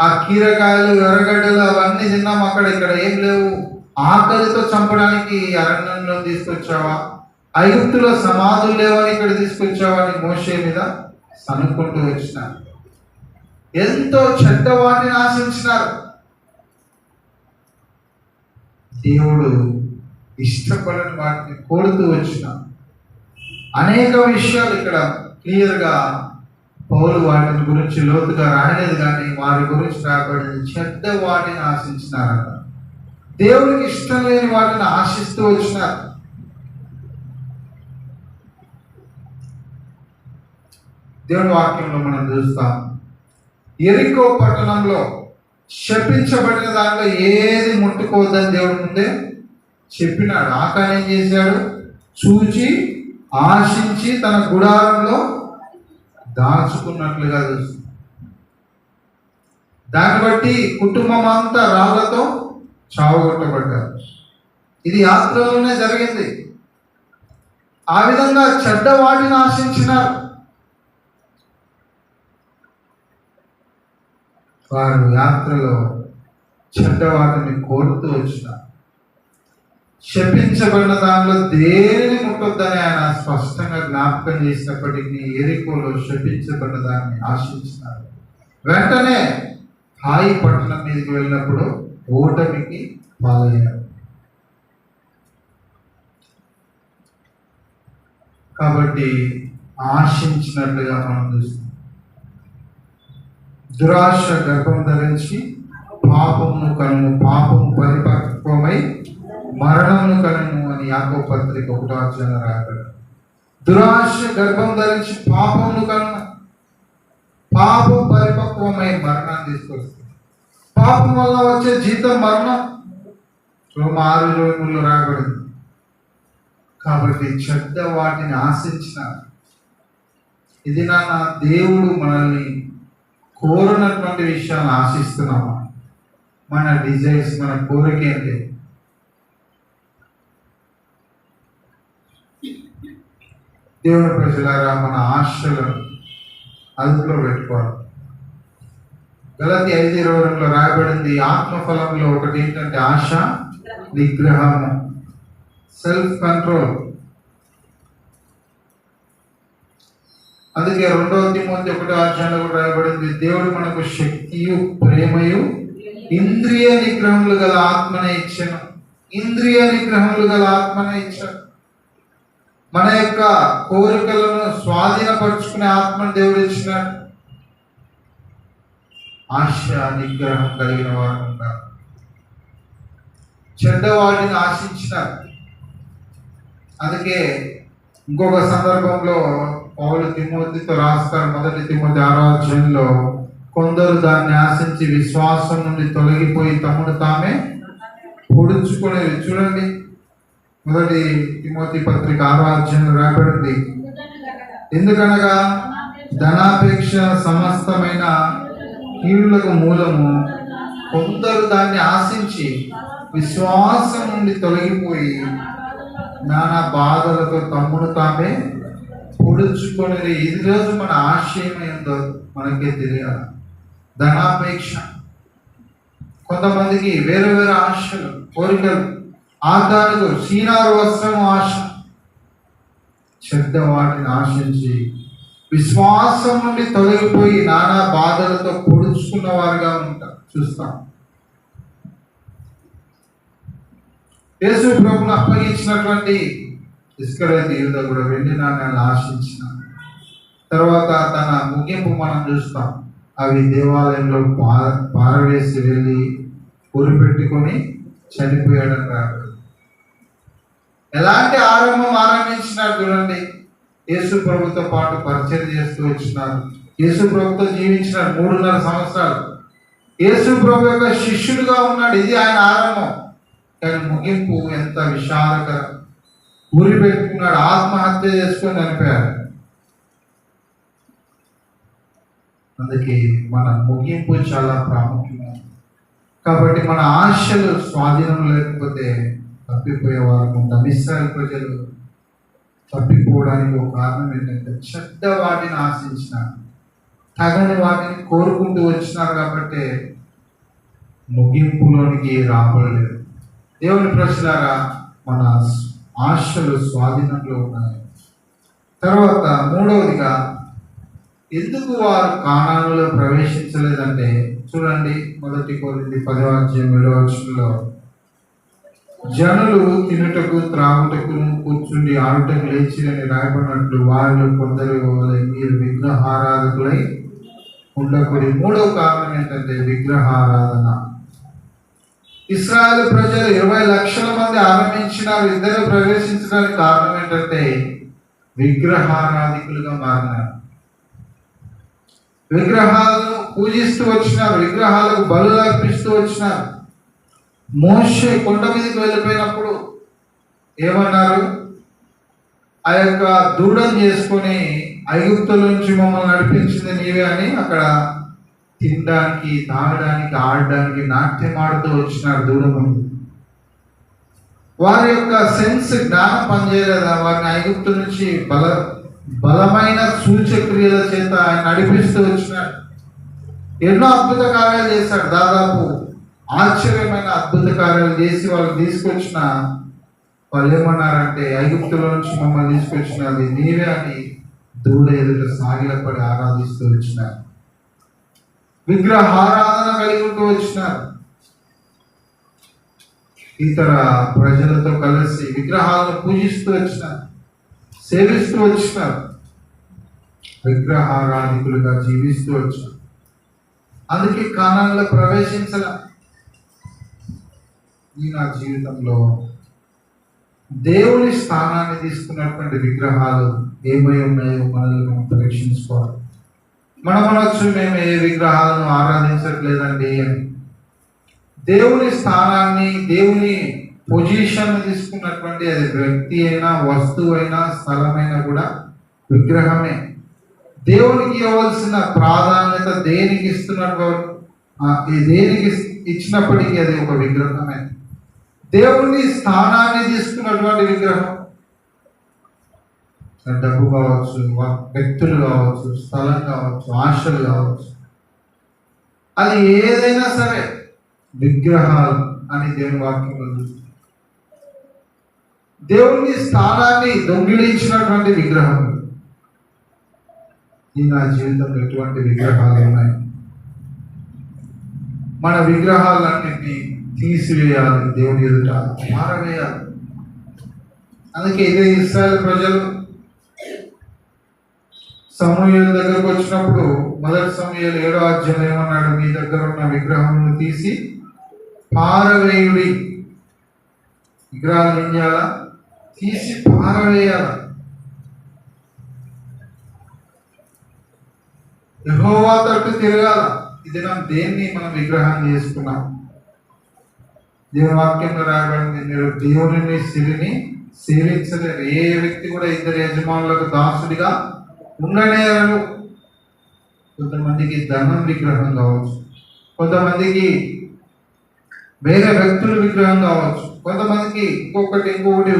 ఆ కీరకాయలు ఎర్రగడ్డలు అవన్నీ తిన్నాం, ఇక్కడ ఏం లేవు. ఆకలితో చంపడానికి అరణ్యంలో తీసుకొచ్చావా? ఐగుప్తులో సమాధులు లేవని ఇక్కడ తీసుకొచ్చావా అని మోషే మీద సనుక్కుంటూ వచ్చినారు. ఎంతో చెడ్డ వాటిని ఆశించినారు. దేవుడు ఇష్టపడని వాటిని కోరుతూ వచ్చినారు. అనేక విషయాలు ఇక్కడ క్లియర్గా పౌలు వాటిని గురించి లోతుగా రాయలేదు, కానీ వారి గురించి రాబడింది చెడ్డ వాటిని ఆశించినారట. దేవునికి ఇష్టం లేని వాటిని ఆశిస్తూ వచ్చినారు. దేవుని వాక్యంలో మనం చూస్తాం, యెరికో పట్టణంలో శపించబడిన దాంట్లో ఏది ముట్టుకోవద్దని దేవుడు ముందే చెప్పినాడు. ఆకాన్ ఏం చేశాడు? చూచి ఆశించి తన గుడారంలో దాచుకున్నట్లుగా చూస్తుంది. దాన్ని బట్టి కుటుంబం అంతా రాళ్లతో చావగొట్టబడ్డారు. ఇది యాత్రలోనే జరిగింది. ఆ విధంగా చెడ్డ వాటిని ఆశించినారు. వారు యాత్రలో చెడ్డ వాటిని కోరుతూ వచ్చినారు. శపించబడిన దానిలో దేనిని ముట్టొద్దని ఆయన స్పష్టంగా జ్ఞాపకం చేసినప్పటికీ యెరికోలో శపించబడిన దాన్ని ఆశించినారు. వెంటనే హాయి పట్టణం మీదకి వెళ్ళినప్పుడు ఓటమికి పాలయ్యారు. కాబట్టి ఆశించినట్లుగా మనం చూస్తాం. దురాశ గర్భం ధరించి పాపమును కనుము, పాపము పరిపక్వమై మరణమును కనుము అని యాకోబు పత్రిక 1 రాయబడింది. దురాశ గర్భం ధరించి పాపమును కనుము, పాపం పరిపక్వమై మరణాన్ని తీసుకొస్తుంది. పాపం వల్ల వచ్చే జీతం మరణం. 6:23 రాయబడింది. కాబట్టి చెడ్డ వాటిని ఆశించిన ఇది నా దేవుడు మనల్ని కోరినటువంటి విషయాన్ని ఆశిస్తున్నామా? మన డిజైర్స్, మన కోరిక ఏంటి? దేవుని ప్రజలారా, మన ఆశలను అదుపులో పెట్టుకోవాలి. గలతీ 5:22 రాయబడింది, ఆత్మఫలంలో ఒకటి ఏంటంటే ఆశ నిగ్రహము, సెల్ఫ్ కంట్రోల్. అందుకే 2 తిమోతి 1 కూడా రాయబడింది, దేవుడు మనకు శక్తియు ప్రేమయు ఇంద్రియ నిగ్రహములు గల ఆత్మనే ఇచ్చాను. ఇంద్రియ నిగ్రహములు గల ఆత్మనే ఇచ్చాను. మన యొక్క కోరికలను స్వాధీనపరుచుకునే ఆత్మను దేవుడు ఇచ్చినాడు. ఆశ నిగ్రహం కలిగిన వారు ఉంటారు. చెడ్డవాడిని ఆశించినారు. అందుకే ఇంకొక సందర్భంలో పౌలు తిమోతితో రాస్తారు, 1 తిమోతి 6 కొందరు దాన్ని ఆశించి విశ్వాసం నుండి తొలగిపోయి తమను తామే పొడుచుకునేది. చూడండి, 1 తిమోతి పత్రిక 6 రాబడింది, ఎందుకనగా ధనాపేక్ష సమస్తమైన కీడులకు మూలము. కొందరు దాన్ని ఆశించి విశ్వాసం నుండి తొలగిపోయి నానా బాధలతో తమ్మును తామే పొడుచుకొని, ఇది రోజు మన ఆశయం ఏందో మనకే తెలియాలి. ధనాపేక్ష, కొంతమందికి వేరే వేరే ఆశలు, కోరికలు, ఆధారాలు, సీనారు వస్త్రం ఆశ, చెడ్డ వాటిని ఆశించి విశ్వాసం నుండి తొలగిపోయి నానా బాధలతో పొడుచుకున్న వారుగా చూస్తాం. యేసు ప్రభువును అప్పగించినటువంటి ఇస్కరియోతు యూదా కూడా వెండి నాణ్యాలను ఆశించిన తర్వాత తన ముగింపు మనం చూస్తాం. అవి దేవాలయంలో పారవేసి వెళ్ళి ఉరిపెట్టుకొని చనిపోయాడని రాడు. ఎలాంటి ఆరంభించినారు చూడండి. యేసు ప్రభుతో పాటు పరిచయం చేస్తూ వచ్చినారు. యేసు ప్రభుతో జీవించినారు 3.5 సంవత్సరాలు. యేసు ప్రభు యొక్క శిష్యుడుగా ఉన్నాడు. ఇది ఆయన ఆరంభం. కానీ ముగింపు ఎంత విషాదకరం. ఊరి పెట్టుకున్నాడు, ఆత్మహత్య చేసుకొని చనిపోయాడు. అందుకే మన ముగింపు చాలా ప్రాముఖ్యమైనది. కాబట్టి మన ఆశలు స్వాధీనం లేకపోతే తప్పిపోయే వారు ఉంటాం. ఇశ్రాయేలు ప్రజలు తప్పిపోవడానికి ఒక కారణం ఏంటంటే చెడ్డ వాటిని ఆశించినారు, తగని వాటిని కోరుకుంటూ వచ్చినారు. కాబట్టి ముగింపులోనికి రాబడలేదు. దేవుని ప్రశ్నలారా, మన ఆశలు స్వాధీనంలో ఉన్నాయి. తర్వాత మూడవదిగా, ఎందుకు వారు కానానులో ప్రవేశించలేదంటే చూడండి, 1 కొరింథీ 10:7 జనులు తినుటకు త్రాగుటకు కూర్చుండి ఆడుటకు లేచిరని రాయబడినట్లు వారిలో కొందరు మీరు విగ్రహారాధకులై ఉండకూడదు. మూడవ కారణం ఏంటంటే విగ్రహారాధన. ఇశ్రాయేలు ప్రజలు 20 లక్షల మంది ఆరంభించినారు. ఇద్దరు ప్రవేశించడానికి కారణం ఏంటంటే విగ్రహారాధికులుగా మారినారు. విగ్రహాలను పూజిస్తూ వచ్చినారు, విగ్రహాలకు బలులు అర్పిస్తూ వచ్చినారు. మోషే కొండ మీదకి వెళ్ళిపోయినప్పుడు ఏమన్నారు? ఆ యొక్క దూడను చేసుకొని ఐగుప్తుల నుంచి మమ్మల్ని నడిపించింది నీవే అని అక్కడ తినడానికి, తాగడానికి, ఆడడానికి, నాట్యం ఆడుతూ వచ్చినారు దూడ ముందు. వారి యొక్క సెన్స్, జ్ఞానం పనిచేయలేదా? వారిని ఐగుప్తు నుంచి బలమైన సూచక్రియల చేత ఆయన నడిపిస్తూ వచ్చినాడు. ఎన్నో అద్భుత కార్యాలు చేశాడు. దాదాపు ఆశ్చర్యమైన అద్భుత కార్యాలు చేసి వాళ్ళు తీసుకొచ్చిన వాళ్ళు ఏమన్నారంటే, ఐగుప్తుల నుంచి మమ్మల్ని తీసుకొచ్చినది నీవే అని దూడ ఎదుట సాగిలపడి ఆరాధిస్తూ వచ్చినారు. విగ్రహారాధన కలిగి ఉంటూ వచ్చినారు. ఇతర ప్రజలతో కలిసి విగ్రహాలను పూజిస్తూ వచ్చినారు, సేవిస్తూ వచ్చినారు, విగ్రహారాధికులుగా జీవిస్తూ వచ్చారు. అందుకే కానానులో ప్రవేశించాల. ఈ నా జీవితంలో దేవుని స్థానాన్ని తీసుకున్నటువంటి విగ్రహాలు ఏమై ఉన్నాయో మనల్ని మనం పరీక్షించుకోవాలి. మనం అనొచ్చు, మేము ఏ విగ్రహాలను ఆరాధించట్లేదండి అని. దేవుని స్థానాన్ని, దేవుని పొజిషన్ తీసుకున్నటువంటి అది వ్యక్తి అయినా, వస్తువు అయినా, స్థలమైనా కూడా విగ్రహమే. దేవునికి ఇవ్వాల్సిన ప్రాధాన్యత దేనికి దేనికి ఇచ్చినప్పటికీ అది ఒక విగ్రహమే. దేవుని స్థానాన్ని తీసుకున్నటువంటి విగ్రహం డబ్బు కావచ్చు, వ్యక్తులు కావచ్చు, స్థలం కావచ్చు, ఆశలు కావచ్చు, అది ఏదైనా సరే విగ్రహాలు అని దేవుని వాక్యంలో చూస్తుంది. దేవుని స్థానాన్ని దొంగిలించినటువంటి విగ్రహం. ఈ నా జీవితంలో ఎటువంటి విగ్రహాలు ఉన్నాయి? మన విగ్రహాలన్నింటినీ తీసివేయాలి, దేవుని ఎదుట మారవేయాలి. అందుకే ఇదే ఇశ్రాయేలు ప్రజలు సమూయేలు దగ్గరకు వచ్చినప్పుడు 1 సమూయేలు 7 ఏమన్నాడు? మీ దగ్గర ఉన్న విగ్రహమును తీసి పారవేయుడి. విగ్రహాలు ఏం చేయాలా? తీసి పారవేయాల. యెహోవా తట్టు తిరగాల. ఇది దేన్ని మనం విగ్రహాన్ని చేసుకున్నాం? దేవుని వాక్యంలో రాయబడింది, మీరు దేవుని సిరిని సేవించలేరు. ఏ వ్యక్తి కూడా ఇద్దరు యజమానులకు దాసుడిగా ఉండనేరు. కొంతమందికి ధనం విగ్రహం కావచ్చు, కొంతమందికి వేరే వ్యక్తుల విగ్రహం కావచ్చు, కొంతమందికి ఇంకొకటి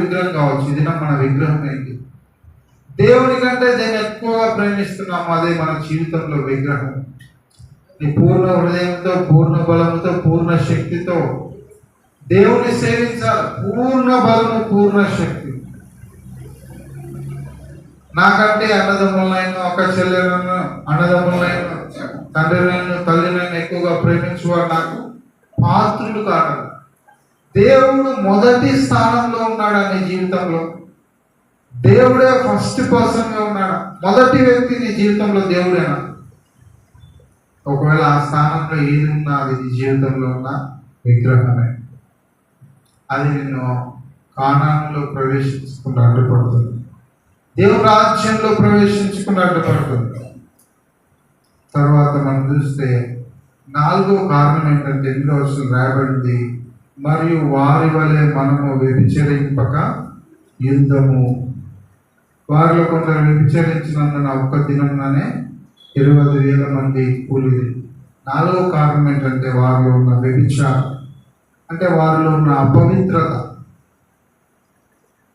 విగ్రహం కావచ్చు. ఇది మన విగ్రహం ఏంటి? దేవుని కంటే దేన్ని ఎక్కువగా ప్రేమిస్తున్నాము, అదే మన జీవితంలో విగ్రహం. నీ పూర్ణ హృదయంతో, పూర్ణ బలముతో, పూర్ణ శక్తితో దేవుని సేవించాలి. పూర్ణ బలము, పూర్ణ శక్తి. నాకంటే అన్నదమ్ములైనా, ఒక చెల్లెలను, అన్నదమ్ములైనా, తండ్రినైనా, తల్లినైనా ఎక్కువగా ప్రేమించేవాడు నాకు పాత్రులు కాదు. దేవుడు మొదటి స్థానంలో ఉన్నాడు నీ జీవితంలో. దేవుడే ఫస్ట్ పర్సన్ గా ఉన్నాడు. మొదటి వ్యక్తి నీ జీవితంలో దేవుడేనా? ఒకవేళ ఆ స్థానంలో ఏది ఉన్నా అది నీ జీవితంలో ఉన్న విగ్రహమే. అది నిన్ను కానానులో ప్రవేశించుకుని అడ్డుపడుతుంది, దేవుని రాజ్యంలో ప్రవేశించుకుని అడ్డుపడుతుంది. తర్వాత మనం చూస్తే 4వ కారణం ఏంటంటే 8వ వచనం రాయబడింది, మరియు వారి వలె మనము వ్యభిచరింపక యుద్ధము. వారిలో కొందరు వ్యభిచరించినందున ఒక్క దినంలోనే 20,000 మంది కూలిది. 4వ కారణం ఏంటంటే వారిలో ఉన్న వ్యభిచారం, అంటే వారిలో ఉన్న అపవిత్రత.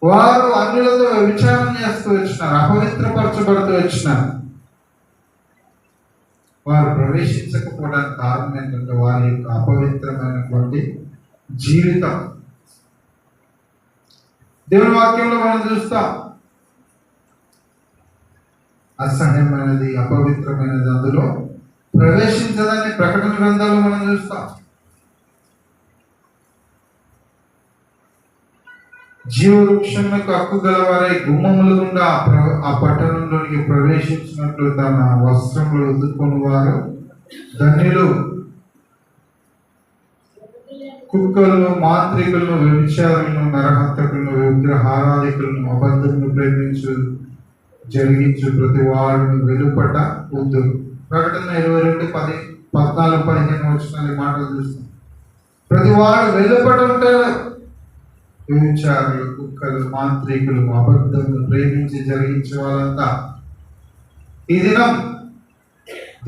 వారు అన్యులతో వ్యభిచారం చేస్తూ వచ్చినారు, అపవిత్రపరచబడుతూ వచ్చినారు. వారు ప్రవేశించకపోవడానికి కారణం ఏంటంటే వారి యొక్క అపవిత్రమైనటువంటి జీవితం. దేవుని వాక్యంలో మనం చూస్తాం, అసహ్యమైనది, అపవిత్రమైనది అందులో ప్రవేశించదని ప్రకటన గ్రంథాలు మనం చూస్తాం. జీవవృక్షములకు హక్కు గలవారై గుమ్మముల గుండా ఆ పట్టణంలోనికి ప్రవేశించినట్లు తన వస్త్రములు ఉదుకొని వారు ధన్యులు. కుక్కలను, మాంత్రికులను, వ్యభిచారులను, నరహంతకులను, విగ్రహారాధికులను, అబద్ధమును ప్రేమించు జరిగించు ప్రతి వారిని వెలుపట వద్దు. ప్రకటన 22:14-15 వచ్చిన మాటలు చూస్తాం. ప్రతి వాడు వెలుపట ఉంటారు. వ్యభిచారులు, కుక్కలు, మాంత్రికులు, అబద్ధమును ప్రేమించి జరిగించే వాళ్ళంతా ఈ దినం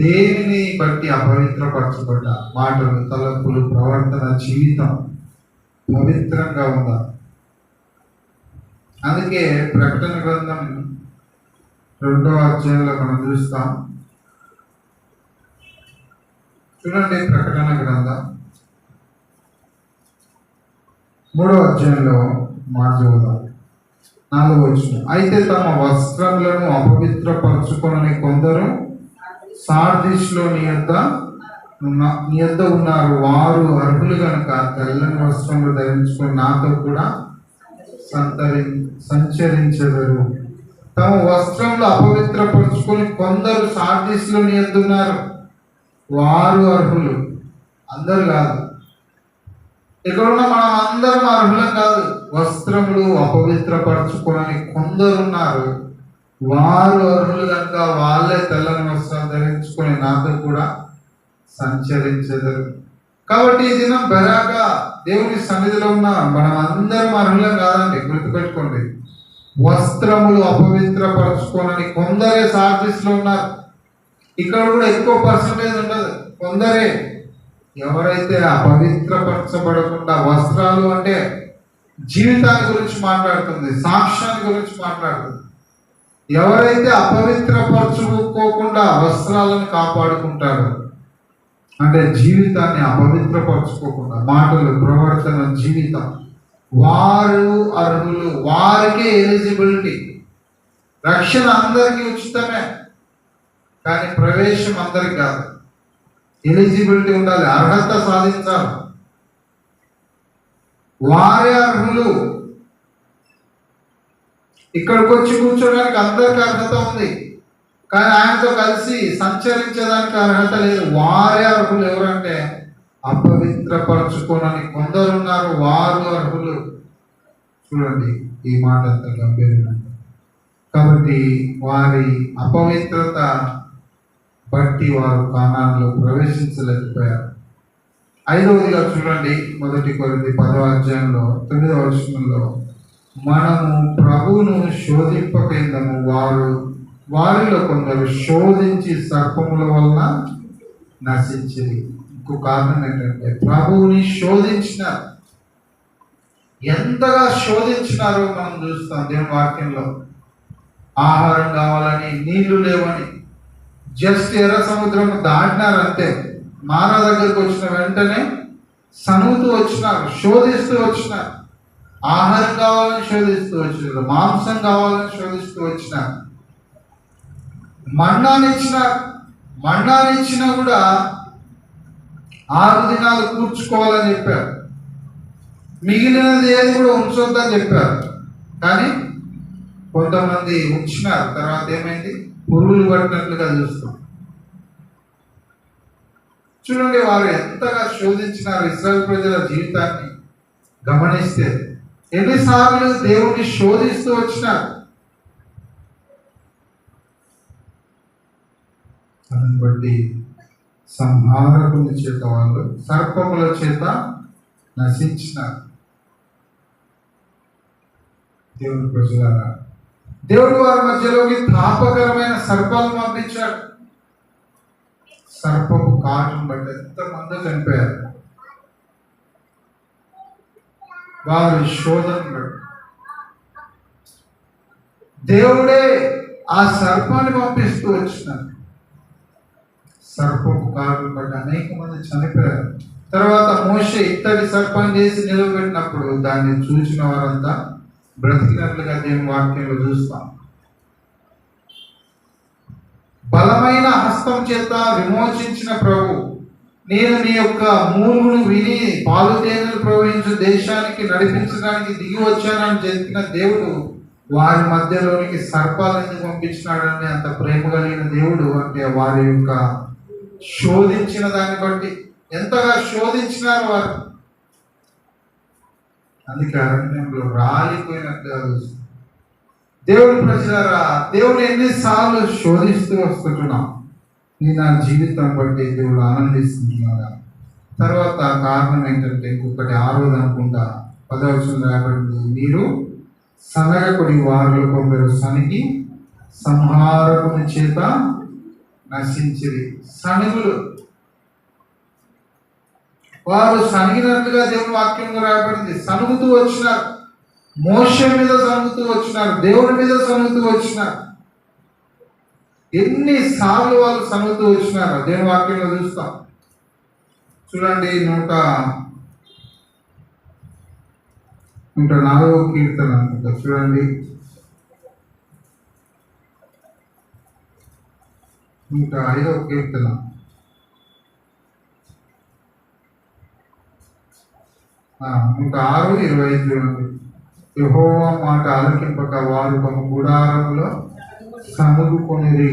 దేనిని బట్టి అపవిత్రపరచబడ్డ మాటలు, తలంపులు, ప్రవర్తన, జీవితం పవిత్రంగా ఉండాలి. అందుకే ప్రకటన గ్రంథం 2వ అధ్యాయంలో మనం చూస్తాం. చూడండి, ప్రకటన గ్రంథం 3వ అధ్యాయంలో చదువుదాం. 4వ వచనం. అయితే తమ వస్త్రములను అపవిత్రపరచుకొనని కొందరు సార్దీస్‌లో నీ యొద్ద ఉన్నారు. వారు అర్హులు కనుక తెల్లని వస్త్రములు ధరించుకొని నాతో కూడా సంచరించెదరు. తమ వస్త్రములు అపవిత్రపరచుకొని కొందరు సార్దీస్‌లో నీ యొద్ద ఉన్నారు. వారు అర్హులు, అందరు కాదు. ఇక్కడ ఉన్న మనం అందరం అర్హులం కాదు. వస్త్రములు అపవిత్రపరచుకొని కొందరు ఉన్నారు. వారు అర్హులు కనుక వాళ్ళే తెల్లని వస్త్రాలు ధరించుకొని నాతో కూడా సంచరించెదరు. కాబట్టి ఈ దినం బెరాగా దేవుని సన్నిధిలో ఉన్న మనం అందరం అర్హులం కాదండి, గుర్తుపెట్టుకోండి. వస్త్రములు అపవిత్రపరచుకోనని కొందరే సార్దీస్‌లో ఉన్నారు. ఇక్కడ కూడా ఎక్కువ పర్సంటేజ్ ఉండదు, కొందరే. ఎవరైతే అపవిత్రపరచబడకుండా, వస్త్రాలు అంటే జీవితాన్ని గురించి మాట్లాడుతుంది, సాక్ష్యాన్ని గురించి మాట్లాడుతుంది. ఎవరైతే అపవిత్రపరచుకోకుండా వస్త్రాలను కాపాడుకుంటారో, అంటే జీవితాన్ని అపవిత్రపరచుకోకుండా, మాటలు, ప్రవర్తన, జీవితం, వారు అర్హులు. వారికే ఎలిజిబిలిటీ. రక్షణ అందరికీ ఉచితమే, కానీ ప్రవేశం అందరికి కాదు. ఎలిజిబిలిటీ ఉండాలి, అర్హత సాధించాలి. వారే అర్హులు. ఇక్కడికి వచ్చి కూర్చోడానికి అందరికి అర్హత ఉంది, కానీ ఆయనతో కలిసి సంచరించడానికి అర్హత లేదు. వారే అర్హులు. ఎవరంటే అపవిత్రపరచుకోనని కొందరు ఉన్నారు, వారు అర్హులు. చూడండి, ఈ మాట అంత గంభీరంగా. కాబట్టి వారి అపవిత్రత బట్టి వారు కానానులో ప్రవేశించలేకపోయారు. 5వదిగా చూడండి, 1 కొరింథీ 10వ అధ్యాయంలో 9వ వచనంలో, మనము ప్రభువును శోధింపకేందము, వారు వారిలో కొందరు శోధించి సర్పముల వలన నశించింది. ఇంకో కారణం ఏంటంటే ప్రభువుని శోధించినారు. ఎంతగా శోధించినారో మనం చూస్తాం దేవుని వాక్యంలో. ఆహారం కావాలని, నీళ్లు లేవని, జస్ట్ ఎర్ర సముద్రం దాటినారు అంతే. మారా దగ్గరకు వచ్చిన వెంటనే సనుగుతూ వచ్చినారు, శోధిస్తూ వచ్చినారు. ఆహారం కావాలని శోధిస్తూ వచ్చినారు, మాంసం కావాలని శోధిస్తూ వచ్చినారు. మన్నానిచ్చినా కూడా 6 దినాలు కూర్చుకోవాలని చెప్పారు. మిగిలినది ఏది కూడా ఉంచొద్దని చెప్పారు. కానీ కొంతమంది ఉంచినారు. తర్వాత ఏమైంది? పురుగులు పట్టినట్లుగా చూస్తాం. చూడండి, వారు ఎంతగా శోధించినారు. ఇశ్రాయేలు ప్రజల జీవితాన్ని గమనిస్తే ఎన్నిసార్లు దేవుణ్ణి శోధిస్తూ వచ్చినారు. దాన్ని బట్టి సంహారకుల చేత, వాళ్ళు సర్పముల చేత నశించినారు. దేవుని ప్రజలారా, దేవుడు వారి మధ్యలోకి తాపకరమైన సర్పాలను పంపించాడు. సర్పపు కాటును బట్టి ఎంతమంది చనిపోయారు. వారి శోధన బట్టి దేవుడే ఆ సర్పాన్ని పంపిస్తూ వచ్చినారు. సర్పపు కాటును బట్టి అనేక మంది చనిపోయారు. తర్వాత మోషే ఇత్తడి సర్పాన్ని చేసి నిలబెట్టినప్పుడు దాన్ని చూసిన వారంతా బ్రతికినట్లుగా దేవుని వాక్యంలో చూస్తాం. బలమైన హస్తం చేత విమోచించిన ప్రభు, నేను నీ యొక్క మూలుగును విని పాలు తేనెలు ప్రవహించు దేశానికి నడిపించడానికి దిగి వచ్చానని చెప్పిన దేవుడు వారి మధ్యలోనికి సర్పాలను ఎందుకు పంపించినాడని అంత ప్రేమ కలిగిన దేవుడు అంటే వారి యొక్క శోధించిన దాన్ని బట్టి ఎంతగా శోధించినారు వారు. అందుకే అరణ్యంలో రాలిపోయినట్లుగా చూస్తుంది. దేవుని ప్రజలారా, దేవుడు ఎన్నిసార్లు శోధిస్తూ వస్తుంటున్నాం. నీ నా జీవితం బట్టి దేవుడు ఆనందిస్తుంటున్నాడా? తర్వాత కారణం ఏంటంటే ఇంకొకటి 6వ అనుకుంటా 10వ వచనంలో రాబడింది, మీరు సనగకుడి వారిలో కొందరు సనికి సంహారకుని చేత నశించిరి. సనుగులు, వారు సనిగినట్లుగా దేవుని వాక్యంలో రాబడింది. సనుగుతూ వచ్చినారు, మోషే మీద సనుగుతూ వచ్చినారు, దేవుని మీద సనుగుతూ వచ్చినారు. ఎన్నిసార్లు వాళ్ళు సనుగుతూ వచ్చినారు దేవుని వాక్యంలో చూస్తాం. చూడండి, 104వ కీర్తన అనుకుంటా. చూడండి, 105వ కీర్తన. ఆ 106:25 చూడండి. యెహోవా మాట ఆలకింపక వారు తమ గుడారంలో సనుగుకొనిరి.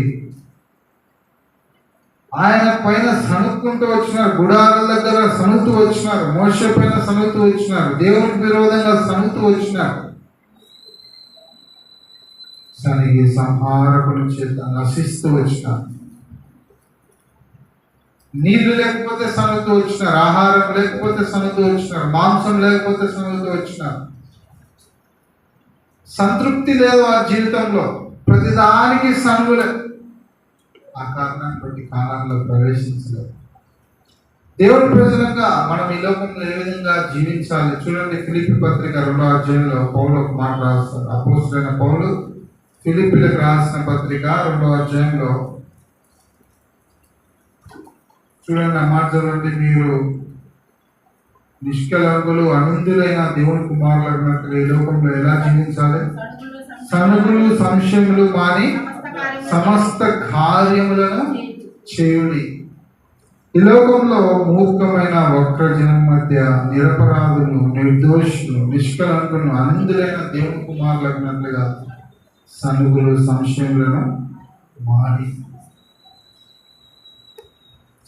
ఆయన పైన సనుక్కుంటూ వచ్చినారు, గుడారాల దగ్గర సనుగుతూ వచ్చినారు, మోషే పైన సనుగుతూ వచ్చినారు, దేవునికి విరోధంగా సనుగుతూ వచ్చినారు. సనిగి సంహారకుని చేత నశిస్తూ వచ్చినారు. నీళ్లు లేకపోతే సనుగుతూ వచ్చినారు, ఆహారం లేకపోతే సనుగుతూ వచ్చినారు, మాంసం లేకపోతే సనుగుతూ వచ్చినారు. సంతృప్తి లేదు ఆ జీవితంలో, ప్రతిదానికి సనుగులే. ఆ కారణాన్ని బట్టి కాలంలో ప్రవేశించలేదు. దేవుని ప్రజలంగా మనం ఈ లోకంలో ఏ విధంగా జీవించాలి చూడండి. ఫిలిప్పీ పత్రిక 2వ అధ్యాయంలో పౌలు ఒక మాట రాస్తారు. అపోస్తలుడైన పౌలు ఫిలిప్పీలకు రాసిన పత్రిక 2వ అధ్యాయంలో చూడండి, ఆ మాట చూడండి. మీరు నిష్కలంకులు అనంతులైన దేవుని కుమారులు అన్నట్టుగా ఈ లోకంలో ఎలా జీవించాలి? సనుగులు సంశయములు మాని సమస్త కార్యములను చేయుడి. ఈ లోకంలో మూర్ఖమైన వక్రజనం మధ్య నిరపరాధులు, నిర్దోషులు, నిష్కలంకులు అనంతులైన దేవుని కుమారులు అన్నట్లుగా సనుగులు సంశయములను మాని,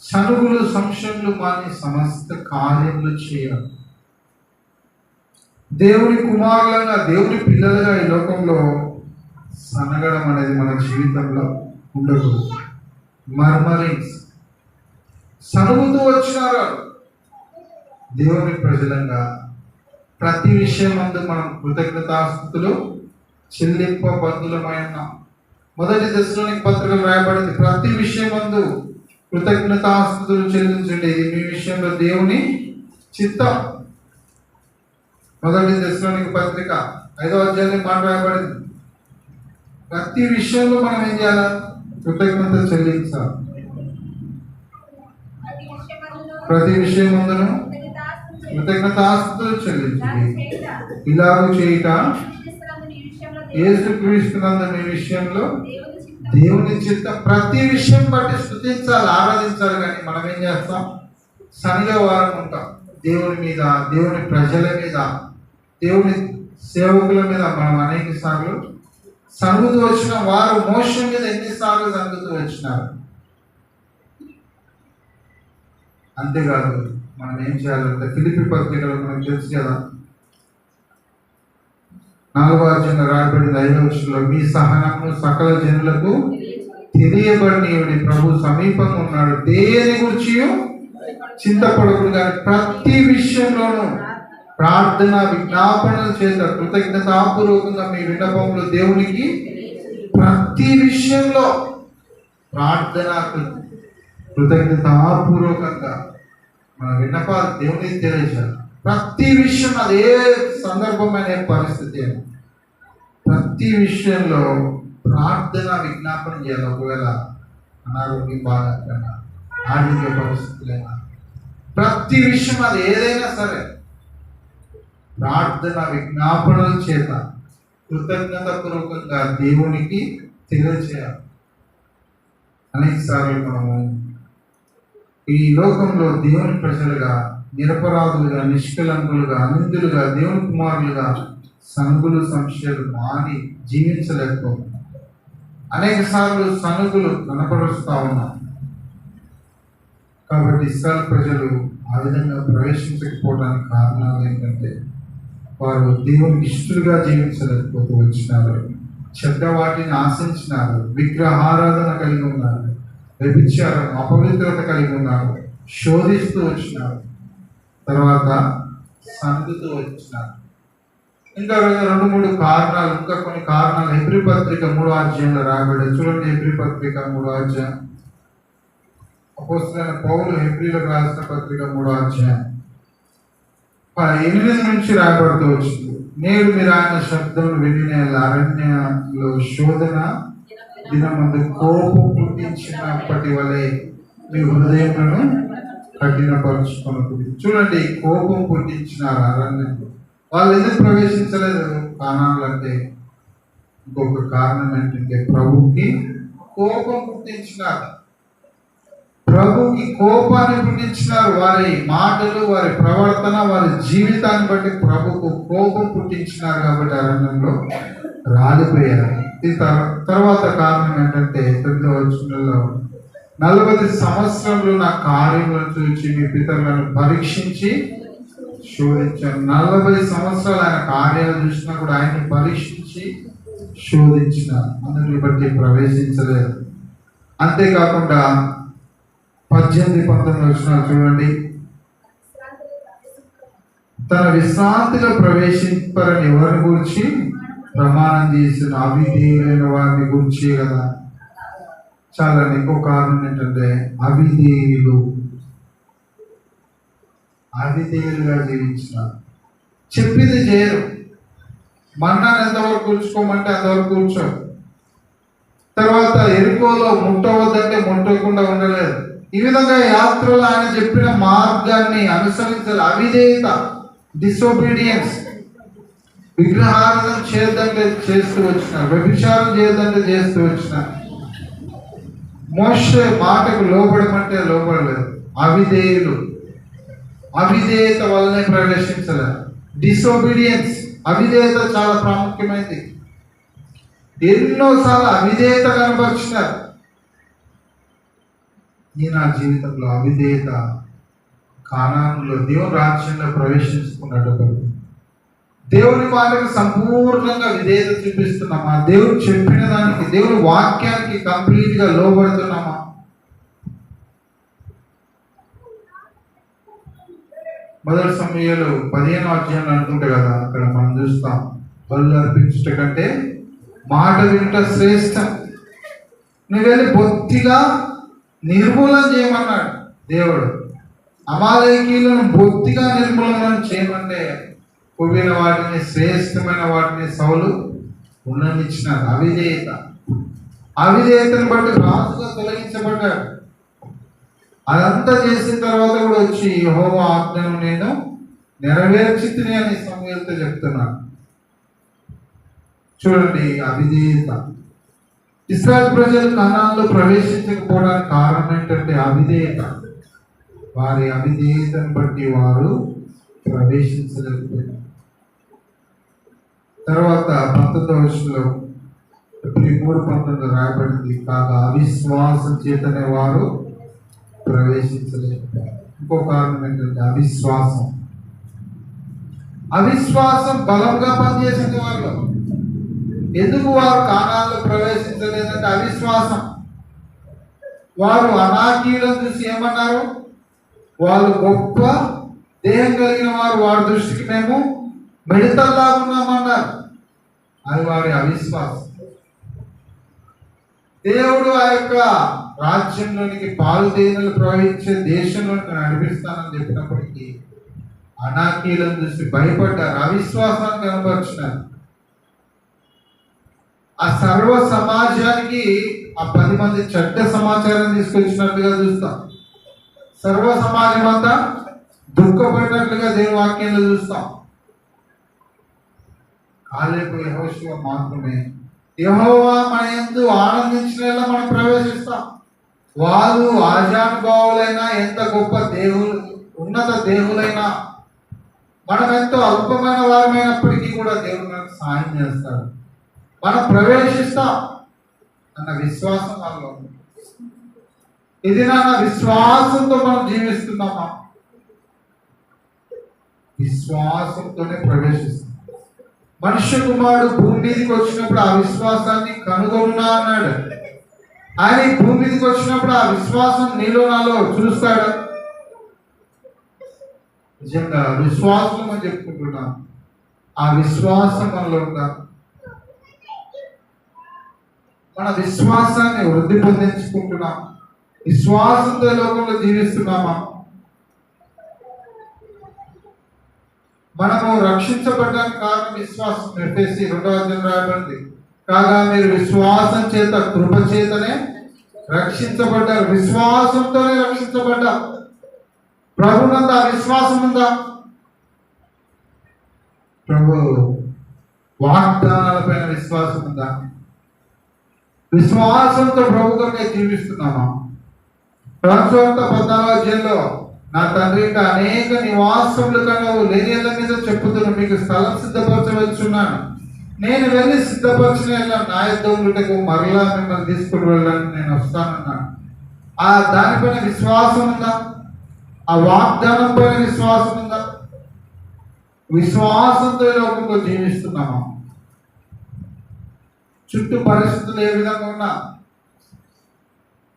సనుగులు సంశయములు మాని సమస్త కార్యములు చేయాలి. దేవుని కుమారులుగా, దేవుని పిల్లలుగా ఈ లోకంలో సనగడం అనేది మన జీవితంలో ఉండకూడదు. మర్మరింగ్స్, సనుగుతూ వచ్చినారు. దేవుని ప్రజలంగా ప్రతి విషయం అందు మనం కృతజ్ఞతాస్తుతులు చెల్లింపబద్ధులమైన మొదటి దశలోని పత్రికలు రాయబడింది, ప్రతి విషయమందు కృతజ్ఞతాస్తుతులు చెల్లించండి, ఇది మీ విషయంలో దేవుని చిత్తం. మొదటి దశలోని పత్రిక 5వ అధ్యాయంలో మాట రాయబడింది. ప్రతి విషయంలో మనం ఏం చేయాలి? కృతజ్ఞత చెల్లించాలి. ప్రతి విషయం ముందును కృతజ్ఞతాస్తుతులు చెల్లించండి. ఇలాగూ చేయుట యేసుక్రీస్తునందు మీ విషయంలో దేవుని చిత్తం. ప్రతి విషయం బట్టి స్తుతించాలి, ఆరాధించాలి. కానీ మనం ఏం చేస్తాం? శనిగా వారం ఉంటాం. దేవుని మీద, దేవుని ప్రజల మీద, దేవుని సేవకుల మీద మనం అనేక సార్లు సనుగుతూ వచ్చిన వారు మోషన్ మీద ఎన్నిసార్లు సనుగుతూ వచ్చినారు. అంతేకాదు మనం ఏం చేయాలంటే ఫిలిప్పీ పత్రికలో మనకు తెలుసు కదా, 4వ అధ్యాయంలో రాయబడింది 5వ వచనంలో, మీ సహనము సకల జనులకు తెలియబడినయుడి ప్రభు సమీపంగా ఉన్నాడు, దేని గురించి చింతపడకుడు కానీ ప్రతి విషయంలోనూ ప్రార్థన విజ్ఞాపనల చేత కృతజ్ఞతాపూర్వకంగా మీ విన్నపములు దేవునికి ప్రతి విషయంలో ప్రార్థన కృతజ్ఞతాపూర్వకంగా మన విన్నపాలు దేవునికి తెలియజేయాలి. ప్రతి విషయం, అదే సందర్భమైన పరిస్థితి, ప్రతి విషయంలో ప్రార్థన విజ్ఞాపన చేయాలి. ఒకవేళ అనారోగ్యం బాగా, ఆర్థిక పరిస్థితులైనా, ప్రతి విషయం అది ఏదైనా సరే ప్రార్థన విజ్ఞాపనల చేత కృతజ్ఞత పూర్వకంగా దేవునికి తెలియజేయాలి. అనేక సార్లు మనము ఈ లోకంలో దేవుని ప్రజలుగా, నిరపరాధులుగా, నిష్కలంకులుగా, అనిందులుగా, దేవుని కుమారులుగా సనుగులు సంశయాలు మాని జీవించలేకపోతున్నాం. అనేక సార్లు సనుగులు కనపరుస్తూ ఉన్నాం. కాబట్టి ఇస్రాయేల్ ప్రజలు ఆ విధంగా ప్రవేశించకపోవడానికి కారణాలు ఏంటంటే వారు దేవునికి ఇష్టలుగా జీవించలేకపోతూ వచ్చినారు, చెడ్డ వాటిని ఆశించినారు, విగ్రహారాధన కలిగి ఉన్నారు, వ్యభిచారం అపవిత్రత కలిగి ఉన్నారు, శోధిస్తూ వచ్చినారు, తర్వాత సనుగుతూ వచ్చినారు. ఇంకా 2-3 కారణాలు, ఇంకా కొన్ని కారణాలు హెబ్రీ పత్రిక 3వ అధ్యాయంలో రాబడి. చూడండి, హెబ్రీ పత్రిక 3వ అధ్యాయం, అపోస్తలుడైన పౌలు హెబ్రీలకు రాసిన పత్రిక 3వ అధ్యాయం 8 నుంచి రాయబడుతూ వచ్చింది. నేడు మీరు ఆయన శబ్దం విని అరణ్యంలో శోధన దినమందు కోపం పుట్టించినప్పటి వలె మీ హృదయములను కఠినపరుచుకున్నప్పుడు. చూడండి, కోపం పుట్టించినారు అరణ్యంలో. వాళ్ళు ఎందుకు ప్రవేశించలేదు కారణాలు అంటే ఇంకొక కారణం ఏంటంటే ప్రభుకి కోపం పుట్టించినారు. ప్రభుకి కోపాన్ని పుట్టించినారు. వారి మాటలు, వారి ప్రవర్తన, వారి జీవితాన్ని బట్టి ప్రభుకు కోపం పుట్టించినారు. కాబట్టి అరణ్యంలో రాలిపోయారు. తర్వాత కారణం ఏంటంటే 9వ వచనంలో 40 సంవత్సరంలో నా కార్యములను చూచి మీ పితరులను పరీక్షించి శోధించాను. 40 సంవత్సరాలు ఆయన కార్యాలు చూసినా కూడా ఆయన్ని పరీక్షించి శోధించిన, అందరిని బట్టి ప్రవేశించలేదు. అంతేకాకుండా 18-19 వచనాలు చూడండి, తన విశ్రాంతిలో ప్రవేశింపరని ఎవరిని గురించి ప్రమాణం చేసిన అవిధేయులైన వారిని గురించి కదా. చాలా ఎక్కువ కారణం ఏంటంటే అవిధేయులుగా జీవించినారు. చెప్పింది చేయరు. మన్నాను ఎంతవరకు కూర్చుకోమంటే అంతవరకు కూర్చో. తర్వాత ఎరుకోలో ముట్టవద్దంటే ముట్టకుండా ఉండలేదు. ఈ విధంగా యాత్రలో ఆయన చెప్పిన మార్గాన్ని అనుసరించాలి. అవిధేయత, డిసోబీడియన్స్. విగ్రహారాధన చేయొద్దంటే చేస్తూ వచ్చినారు, వ్యభిచారం చేయొద్దంటే చేస్తూ వచ్చినారు, మోషే మాటకు లోబడమంటే లోబడలేదు. అవిధేయులు, అవిధేయత వల్లనే ప్రవేశించలేదు. డిసోబీడియన్స్, అవిధేయత చాలా ప్రాముఖ్యమైనది. ఎన్నోసార్లు అవిధేయత కనపరిచినారు. నా జీవితంలో అవిధేయత కానానులో దేవుని రాజ్యంలో ప్రవేశించుకున్నట్టు దేవుని మాటకు సంపూర్ణంగా విధేయత చూపిస్తున్నామా? దేవుడు చెప్పిన దానికి, దేవుని వాక్యానికి కంప్లీట్ గా లోబడుతున్నామా? మొదటి సమయాలు 15వ అధ్యాయం అనుకుంటే కదా, అక్కడ మనం చూస్తాం, బలు అర్పించుట కంటే మాట వినుట శ్రేష్టం. నువ్వు వెళ్ళి బొత్తిగా నిర్మూలన చేయమన్నాడు దేవుడు. అమాలేకీయులను బొత్తిగా నిర్మూలన చేయమంటే కొవ్విన వాటిని, శ్రేష్టమైన వాటిని సౌలు ఉన్నమిచ్చినాడు. అవిధేయతను బట్టి రాజుగా తొలగించబడ్డాడు. అదంతా చేసిన తర్వాత కూడా వచ్చి యెహోవా ఆజ్ఞను నేను నెరవేర్చితిని అని సమూయేలుతో చెప్తున్నాను. చూడండి, అవిధేయత. ఇశ్రాయేలు ప్రజలు కనాన్లో ప్రవేశించకపోవడానికి కారణం ఏంటంటే అవిధేయత. వారి అవిధేయతను బట్టి వారు ప్రవేశించలేకపోయారు. తర్వాత 19వ వచనంలో 3:19 రాయబడింది, కాగా అవిశ్వాసం చేతనే వారు ప్రవేశించలేకపోయారు. ఇంకో కారణం ఏంటంటే అవిశ్వాసం బలంగా పనిచేసింది వాళ్ళు. ఎందుకు వారు కానాల్లో ప్రవేశించలేదంటే అవిశ్వాసం. వారు అనాకీయులను చూసి ఏమన్నారు? వాళ్ళు గొప్ప దేహం కలిగిన వారు, వారి దృష్టికి మేము మిడతల్లా ఉన్నామన్నారు. అది వారి అవిశ్వాసం. దేవుడు ఆ యొక్క రాజ్యంలోనికి పాలు తేనెలు ప్రవహించే దేశంలోనికి నడిపిస్తానని చెప్పినప్పటికీ అనాకీయులను చూసి భయపడ్డారు, అవిశ్వాసాన్ని కనపరిచినారు. ఆ సర్వ సమాజానికి ఆ 10 మంది చెడ్డ సమాచారం తీసుకొచ్చినట్టుగా చూస్తాం. సర్వ సమాజం అంతా దుఃఖపడినట్లుగా దేవుని వాక్యంలో చూస్తాం. కాలేబు యెహోషువ మాత్రమే యెహోవా మన యందు ఆనందించినలా మనం ప్రవేశిస్తాం. వారు ఆజానుభావులైనా, ఎంత గొప్ప దేవులు, ఉన్నత దేవులైనా, మనం ఎంతో అల్పమైన వారమైనప్పటికీ కూడా దేవుడు మనకు సాయం చేస్తాడు. మనం ప్రవేశిస్తాం అన్న విశ్వాసం మనలో ఉంది. ఇది నాన్న విశ్వాసంతో మనం జీవిస్తున్నామా? విశ్వాసంతోనే ప్రవేశిస్తాం. మనుష్య కుమారుడు భూమి మీదకి వచ్చినప్పుడు ఆ విశ్వాసాన్ని కనుగొన్నా అన్నాడు. ఆయన ఈ భూమి మీదకి వచ్చినప్పుడు ఆ విశ్వాసం నీలో నాలో చూస్తాడు. నిజంగా విశ్వాసం అని చెప్పుకుంటున్నాం. ఆ విశ్వాసం మనలో ఉందా? మన విశ్వాసాన్ని వృద్ధి పొందించుకుంటున్నాం. విశ్వాసంతో లోకంలో జీవిస్తున్నామా? మనము రక్షించబడడానికి కారణం విశ్వాసం. ఎఫెసీ 2వ అధ్యాయం రాయబడింది, కాగా మీరు విశ్వాసం చేత కృప చేతనే రక్షించబడ్డారు. విశ్వాసంతోనే రక్షించబడ్డారు. ప్రభునందు ఆ విశ్వాసం ఉందా? ప్రభు వాగ్దానాలపైన విశ్వాసం ఉందా? విశ్వాసంతో ప్రభుత్వంగా జీవిస్తున్నామా? ప్రచురత 14వ అధ్యాయంలో నా తండ్రి ఇంకా అనేక నివాసములు కనవు లేనిల మీద చెప్పుతున్నా, మీకు స్థలం సిద్ధపరచవచ్చున్నాను. నేను వెళ్ళి సిద్ధపరచిన నా యుద్ధములకు మరలా మిమ్మల్ని తీసుకుని వెళ్ళాలని నేను వస్తానన్నాను. ఆ దానిపైన విశ్వాసం ఉందా? ఆ వాగ్దానం పైన విశ్వాసం ఉందా? విశ్వాసంతో లోకంలో జీవిస్తున్నామా? చుట్టూ పరిస్థితులు ఏ విధంగా ఉన్నా,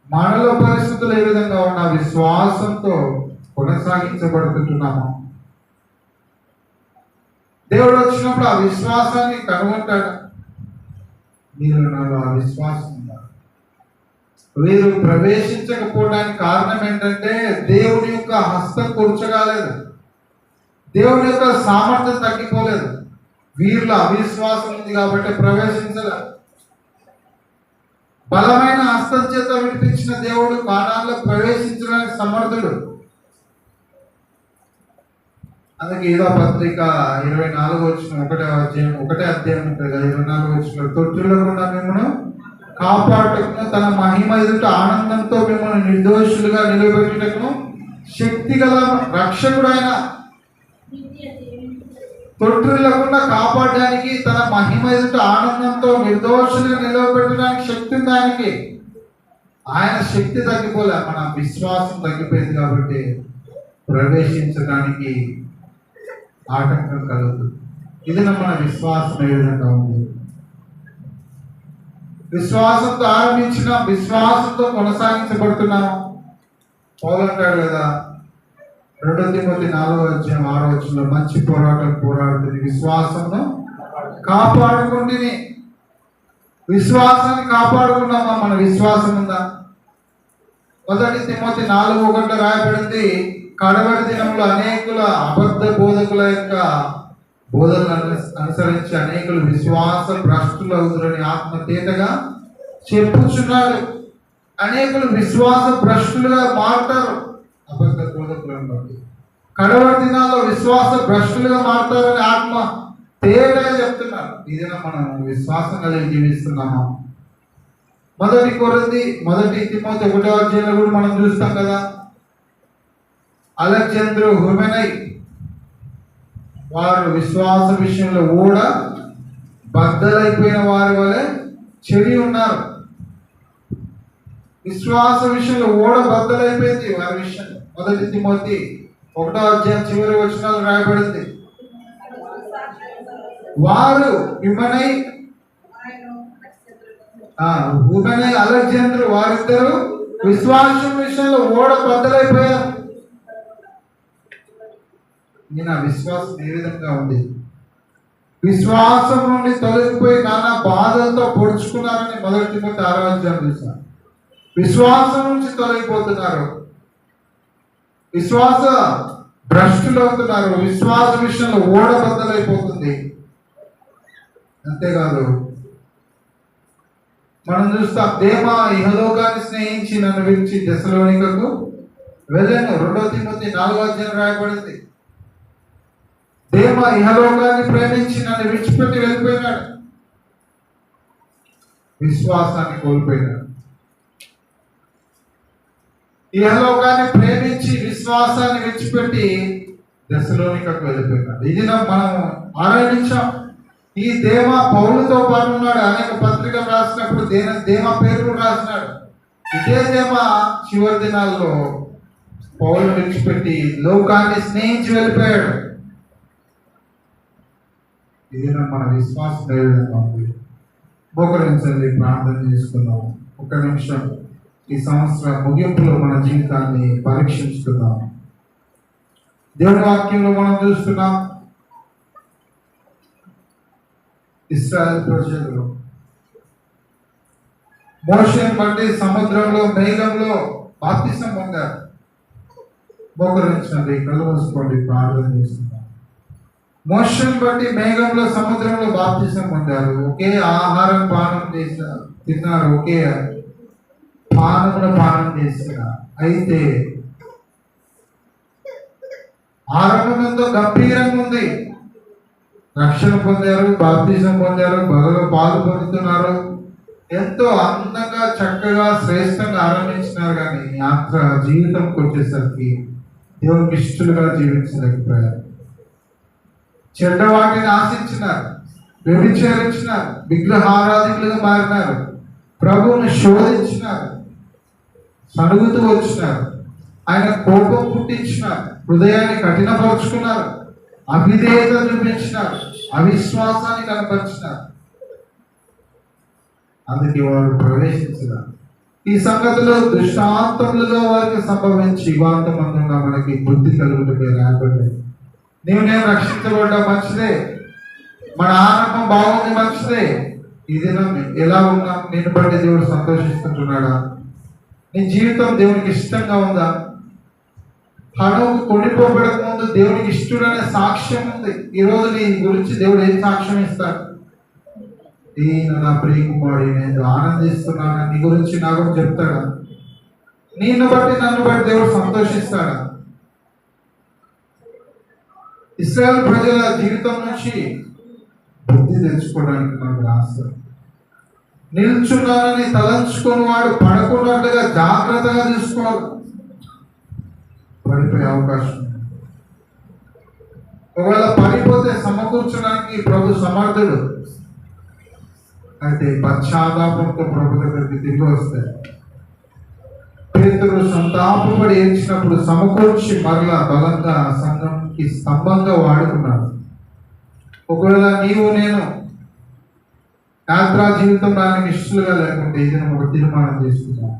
మనలో పరిస్థితులు ఏ విధంగా ఉన్నా, విశ్వాసంతో కొనసాగించబడుతున్నామా? దేవుడు వచ్చినప్పుడు ఆ విశ్వాసాన్ని కనుగొంటాడు. మీరు నాలో ఆ విశ్వాసం ఉందా? వీరు ప్రవేశించకపోవడానికి కారణం ఏంటంటే దేవుని యొక్క హస్తం కూర్చోగాలేదు, దేవుని యొక్క సామర్థ్యం తగ్గిపోలేదు. వీరిలో అవిశ్వాసం ఉంది కాబట్టి ప్రవేశించలేదు. బలమైన హస్తం చేత విడిపించిన దేవుడు కానాల్లో ప్రవేశించడానికి సమర్థుడు. అందుకే ఏదో పత్రిక 24వ వచనం 1వ అధ్యాయం ఉంటుంది కదా, 24వ వచనం, తొట్టిలో కూడా మిమ్మల్ని కాపాడుటకును తన మహిమ ఎదుట ఆనందంతో మిమ్మల్ని నిర్దోషులుగా నిలబెట్టుటకును శక్తి గల రక్షకుడు ఆయన. తొట్టిల్లకుండా కాపాడడానికి, తన మహిమ ఎదుట ఆనందంతో నిర్దోషులుగా నిలబెట్టడానికి శక్తి ఉంది ఆయనకి. ఆయన శక్తి తగ్గిపోలే, మన విశ్వాసం తగ్గిపోయింది కాబట్టి ప్రవేశించడానికి ఆటంకం కలుగుతుంది. ఇది మన విశ్వాసం ఏ విధంగా ఉంది? విశ్వాసంతో ఆరంభించిన విశ్వాసంతో కొనసాగించబడుతున్నాము. పౌలు అంటాడు కదా 2 తిమోతి 4వ అధ్యాయం 6వ వచనంలో, మంచి పోరాటం పోరాడుతుంది, విశ్వాసంను కాపాడుకుంటుంది. విశ్వాసాన్ని కాపాడుకున్నామా? మన విశ్వాసం ఉందా? 1 తిమోతి 4:1 రాయబడింది, కడవరి దినంలో అనేకుల అబద్ధ బోధకుల యొక్క బోధనలను అనుసరించి అనేకులు విశ్వాస భ్రష్టులు అవుతారని ఆత్మతేటగా చెప్పుచున్నాడు. అనేకులు విశ్వాస భ్రష్టులుగా మారుతారు అబద్ధ బోధకులను బట్టి. కడవరి దినాల్లో విశ్వాస భ్రష్టులుగా మారుతారని ఆత్మ తేటగా చెప్తున్నారు. ఇదేనా మనం విశ్వాసం కలిగి జీవిస్తున్నామా? 1 తిమోతి 1వ అధ్యాయంలో కూడా మనం చూస్తాం కదా, అలెగ్జాంద్రు, హుమెనై వారు విశ్వాస విషయంలో కూడా బద్దలైపోయిన వారి వలె చెడి ఉన్నారు. విశ్వాస విషయంలో ఓడ బద్దలైపోయింది వారి విషయం. 1 తిమోతి 1వ అధ్యాయం చివరి వచనాలు రాయబడింది, వారు హుమెనై అలెగ్జాంద్రు వారిద్దరు విశ్వాసం విషయంలో ఓడ బద్దలైపోయారు. నేను ఆ విశ్వాసం ఏ విధంగా ఉంది? విశ్వాసం నుండి తొలగిపోయి నానా బాధలతో పొడుచుకున్నారని 1 తిమోతి 6వ అధ్యాయం చూశాను. విశ్వాసం నుంచి తొలగిపోతున్నారు, విశ్వాస భ్రష్టులు అవుతున్నారు, విశ్వాస విషయంలో ఓడ బద్దలైపోతుంది. అంతేకాదు మనం చూస్తాం, దేమా ఇహలోకాన్ని స్నేహించి నన్ను విడిచి దెసలోనికకు వెళ్ళాను. 2 తిమోతి 4వ అధ్యాయం రాయబడింది, దేమా ఇహలోకాన్ని ప్రేమించి నన్ను విడిచిపెట్టి వెళ్ళిపోయినాడు, విశ్వాసాన్ని కోల్పోయినాడు. ఇహలోకాన్ని ప్రేమించి విశ్వాసాన్ని విడిచిపెట్టి దెసలోనికకు వెళ్ళిపోయినాడు. ఇది మనం ఆరాధించాం. ఈ దేమ పౌలుతో పాటు ఉన్నాడు. అనేక పత్రికలు రాసినప్పుడు దేమ పేరు రాసినాడు. ఇదే దేమ చివరి దినాల్లో పౌలు విడిచిపెట్టి లోకాన్ని స్నేహించి వెళ్ళిపోయాడు. ఇది మన విశ్వాసం ఏ విధంగా ఉంది? మోకరించండి, ప్రార్థన చేసుకుందాం. 1 నిమిషం ఈ సంవత్సర ముగింపులో మన జీవితాన్ని పరీక్షించుకుందాం. దేవుని వాక్యంలో మనం చూస్తున్నాం, ఇశ్రాయేలు ప్రజలు మోషేను బట్టి సముద్రంలో మేఘంలో బాప్తిసం పొందారు. మోకరించండి, కళ్ళు మూసుకోండి, ప్రార్థన చేస్తున్నాం. మోషేను బట్టి మేఘంలో సముద్రంలో బాప్తిసం పొందారు. ఒకే ఆహారం పానం చేశారు, తిన్నారు, ఒకే పానం చేశారు. అయితే ఆరంభం ఎంతో గంభీరంగా ఉంది. రక్షణ పొందారు, బాప్తిజం పొందారు, బలలో పాలు పొందుతున్నారు, ఎంతో అందంగా చక్కగా శ్రేష్టంగా ఆరంభించినారు. కానీ యాత్ర జీవితంకి వచ్చేసరికి దేవునికి ఇష్టలుగా జీవించలేకపోయారు. చెడ్డ వాటిని ఆశించినారు, వ్యభిచరించినారు, విగ్రహారాధికులుగా మారినారు, ప్రభువుని శోధించినారు, సణుగుతూ వచ్చినారు, ఆయన కోపం పుట్టించినారు, హృదయాన్ని కఠినపరుచుకున్నారు, అవిధేయత చూపించినారు, అవిశ్వాసాన్ని కనపరిచినారు. అందుకే వారు ప్రవేశించినారు. ఈ సంగతిలో దృష్టాంతములుగా వారికి సంభవించి యుగాంతమందుగా మనకి బుద్ధి కలుగుటకే రాబడ్డాయి. నేను రక్షించబడ్డా మంచిదే, మన ఆరంభం బాగుంది మంచిదే. ఈ దినం ఎలా ఉన్నా నిన్ను బట్టి దేవుడు సంతోషిస్తుంటున్నాడా? నీ జీవితం దేవునికి ఇష్టంగా ఉందా? హనోకు కొనిపోబడక ముందు దేవునికి ఇష్టడనే సాక్ష్యం ఉంది. ఈరోజు నీ గురించి దేవుడు ఏం సాక్ష్యం ఇస్తాడు? ఈయన నా ప్రియకుమారుడు, నేను ఆనందిస్తున్నాను, నీ గురించి నా గురించి చెప్తాడా? నిన్ను బట్టి నన్ను బట్టి దేవుడు సంతోషిస్తాడా? ఇశ్రాయేలు ప్రజల జీవితం నుంచి బుద్ధి తెచ్చుకోవడానికి మనకు రాస్తాడు. నిల్చున్నానని తలంచుకొని వాడు పడకున్నట్టుగా జాగ్రత్తగా చూసుకోవాలి. పడిపోయే అవకాశం ఉంది. ఒకవేళ పడిపోతే సమకూర్చడానికి ప్రభు సమర్థుడు. అయితే పశ్చాత్తాపంతో ప్రభు దగ్గరికి తిరిగి వస్తాయి. పేతురు సంతాపపడి ఏడ్చినప్పుడు సమకూర్చి మరలా బలంగా సంఘంకి స్తంభంగా వాడుకున్నాడు. ఒకవేళ నీవు నేను యాత్రా జీవితం దానికి ఇష్టలుగా లేకుంటే ఇది ఒక తీర్మానం చేసుకున్నాను.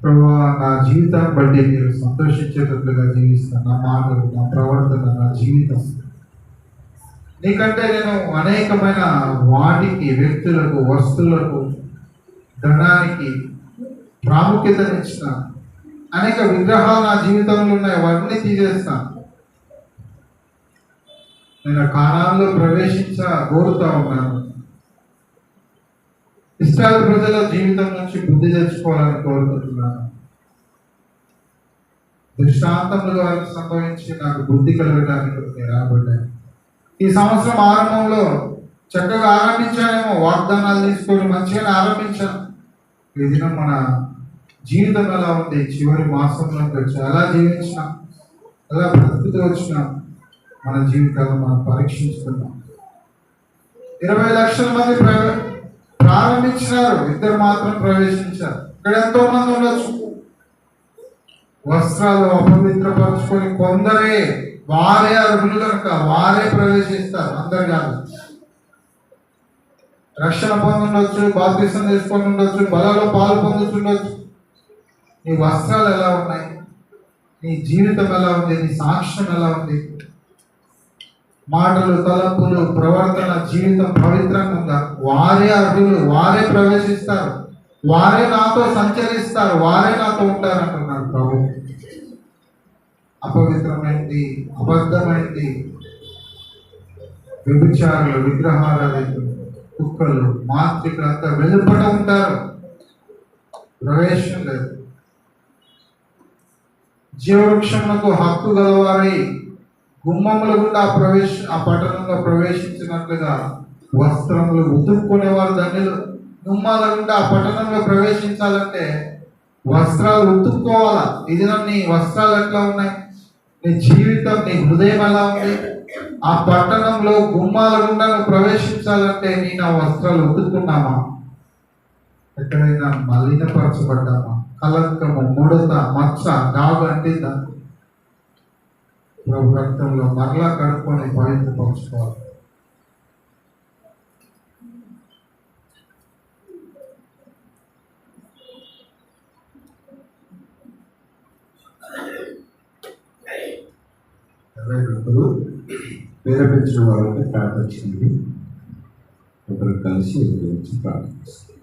ప్రభు, నా జీవితాన్ని బట్టి మీరు సంతోషించేటట్లుగా జీవిస్తాను. నా మాటలు, నా ప్రవర్తన, నా జీవితం నీకంటే నేను అనేకమైన వాటికి, వ్యక్తులకు, వస్తువులకు, ధనానికి ప్రాముఖ్యతనిచ్చిన అనేక విగ్రహాలు నా జీవితంలో ఉన్నాయి, అవన్నీ తీసేస్తాను. నేను కానాన్లో కోరుతా ఉన్నాను. ఇశ్రాయేలు ప్రజల జీవితం నుంచి బుద్ధి తెచ్చుకోవాలని కోరుకుంటున్నాను. దృష్టాంతములుగా సంభవించి నాకు బుద్ధి కలగడానికి రాబడ్డాయి. ఈ సంవత్సరం ఆరంభంలో చక్కగా ఆరంభించానేమో, వాగ్దానాలు తీసుకొని మంచిగానే ఆరంభించాను. ఈ దినం మన జీవితం ఎలా ఉంది, చివరి మాసంలోకి వచ్చి ఎలా జీవించినాం, ఎలా బ్రతుకుతూ వచ్చినాం, మన జీవితాలను మనం పరీక్షించుకున్నాం. 20 లక్షల మంది ప్రారంభించినారు, 2 మాత్రం ప్రవేశించారు. ఇక్కడ ఎంతో మంది ఉండొచ్చు. వస్త్రాలు అపవిత్రపరుచుకొని కొందరే, వారే అర్హులు కనుక వారే ప్రవేశిస్తారు, అందరు కాదు. రక్షణ పొందుండొచ్చు, బాప్తిసం తీసుకొని ఉండొచ్చు, బలలో పాలు పొందుతుండొచ్చు. నీ వస్త్రాలు ఎలా ఉన్నాయి, నీ జీవితం ఎలా ఉంది, నీ సాక్ష్యం ఎలా ఉంది, మాటలు, తలంపులు, ప్రవర్తన, జీవితం పవిత్రంగా ఉందా? వారే అర్హులు, వారే ప్రవేశిస్తారు, వారే నాతో సంచరిస్తారు, వారే నాతో ఉంటారు అంటున్నాడు ప్రభు. అపవిత్రమైంది, అబద్ధమైంది, వ్యభిచారులు, విగ్రహారాధికులు, కుక్కలు, మాంత్రికులు అంతా వెలుపట ఉంటారు, ప్రవేశం లేదు. జీవవృక్షములకు హక్కు గలవారై గుమ్మముల గుండా ఆ పట్టణంలో ప్రవేశించినట్లుగా వస్త్రములు ఉతుక్కునేవారు ధన్యులు. గుమ్మాల గుండా ఆ పట్టణంలో ప్రవేశించాలంటే వస్త్రాలు ఉతుక్కోవాలా. ఇది నీ వస్త్రాలు ఎట్లా ఉన్నాయి, నీ జీవితం, నీ హృదయం ఎలా ఉంది? ఆ పట్టణంలో గుమ్మాల గుండా ప్రవేశించాలంటే నేను ఆ వస్త్రాలు ఉతుక్కున్నామా? ఎక్కడైనా మలినపరచబడ్డామా? కలంకము, ముడత, మచ్చ, డాగు అంటిందా? ప్రభు రక్తంలో మరలా కడుక్కొని పవిత్రపరచుకోవాలి. ప్రేరేపించిన వాళ్ళకి ప్రార్థించింది. ఒకరు కలిసి గురించి ప్రార్థిస్తారు.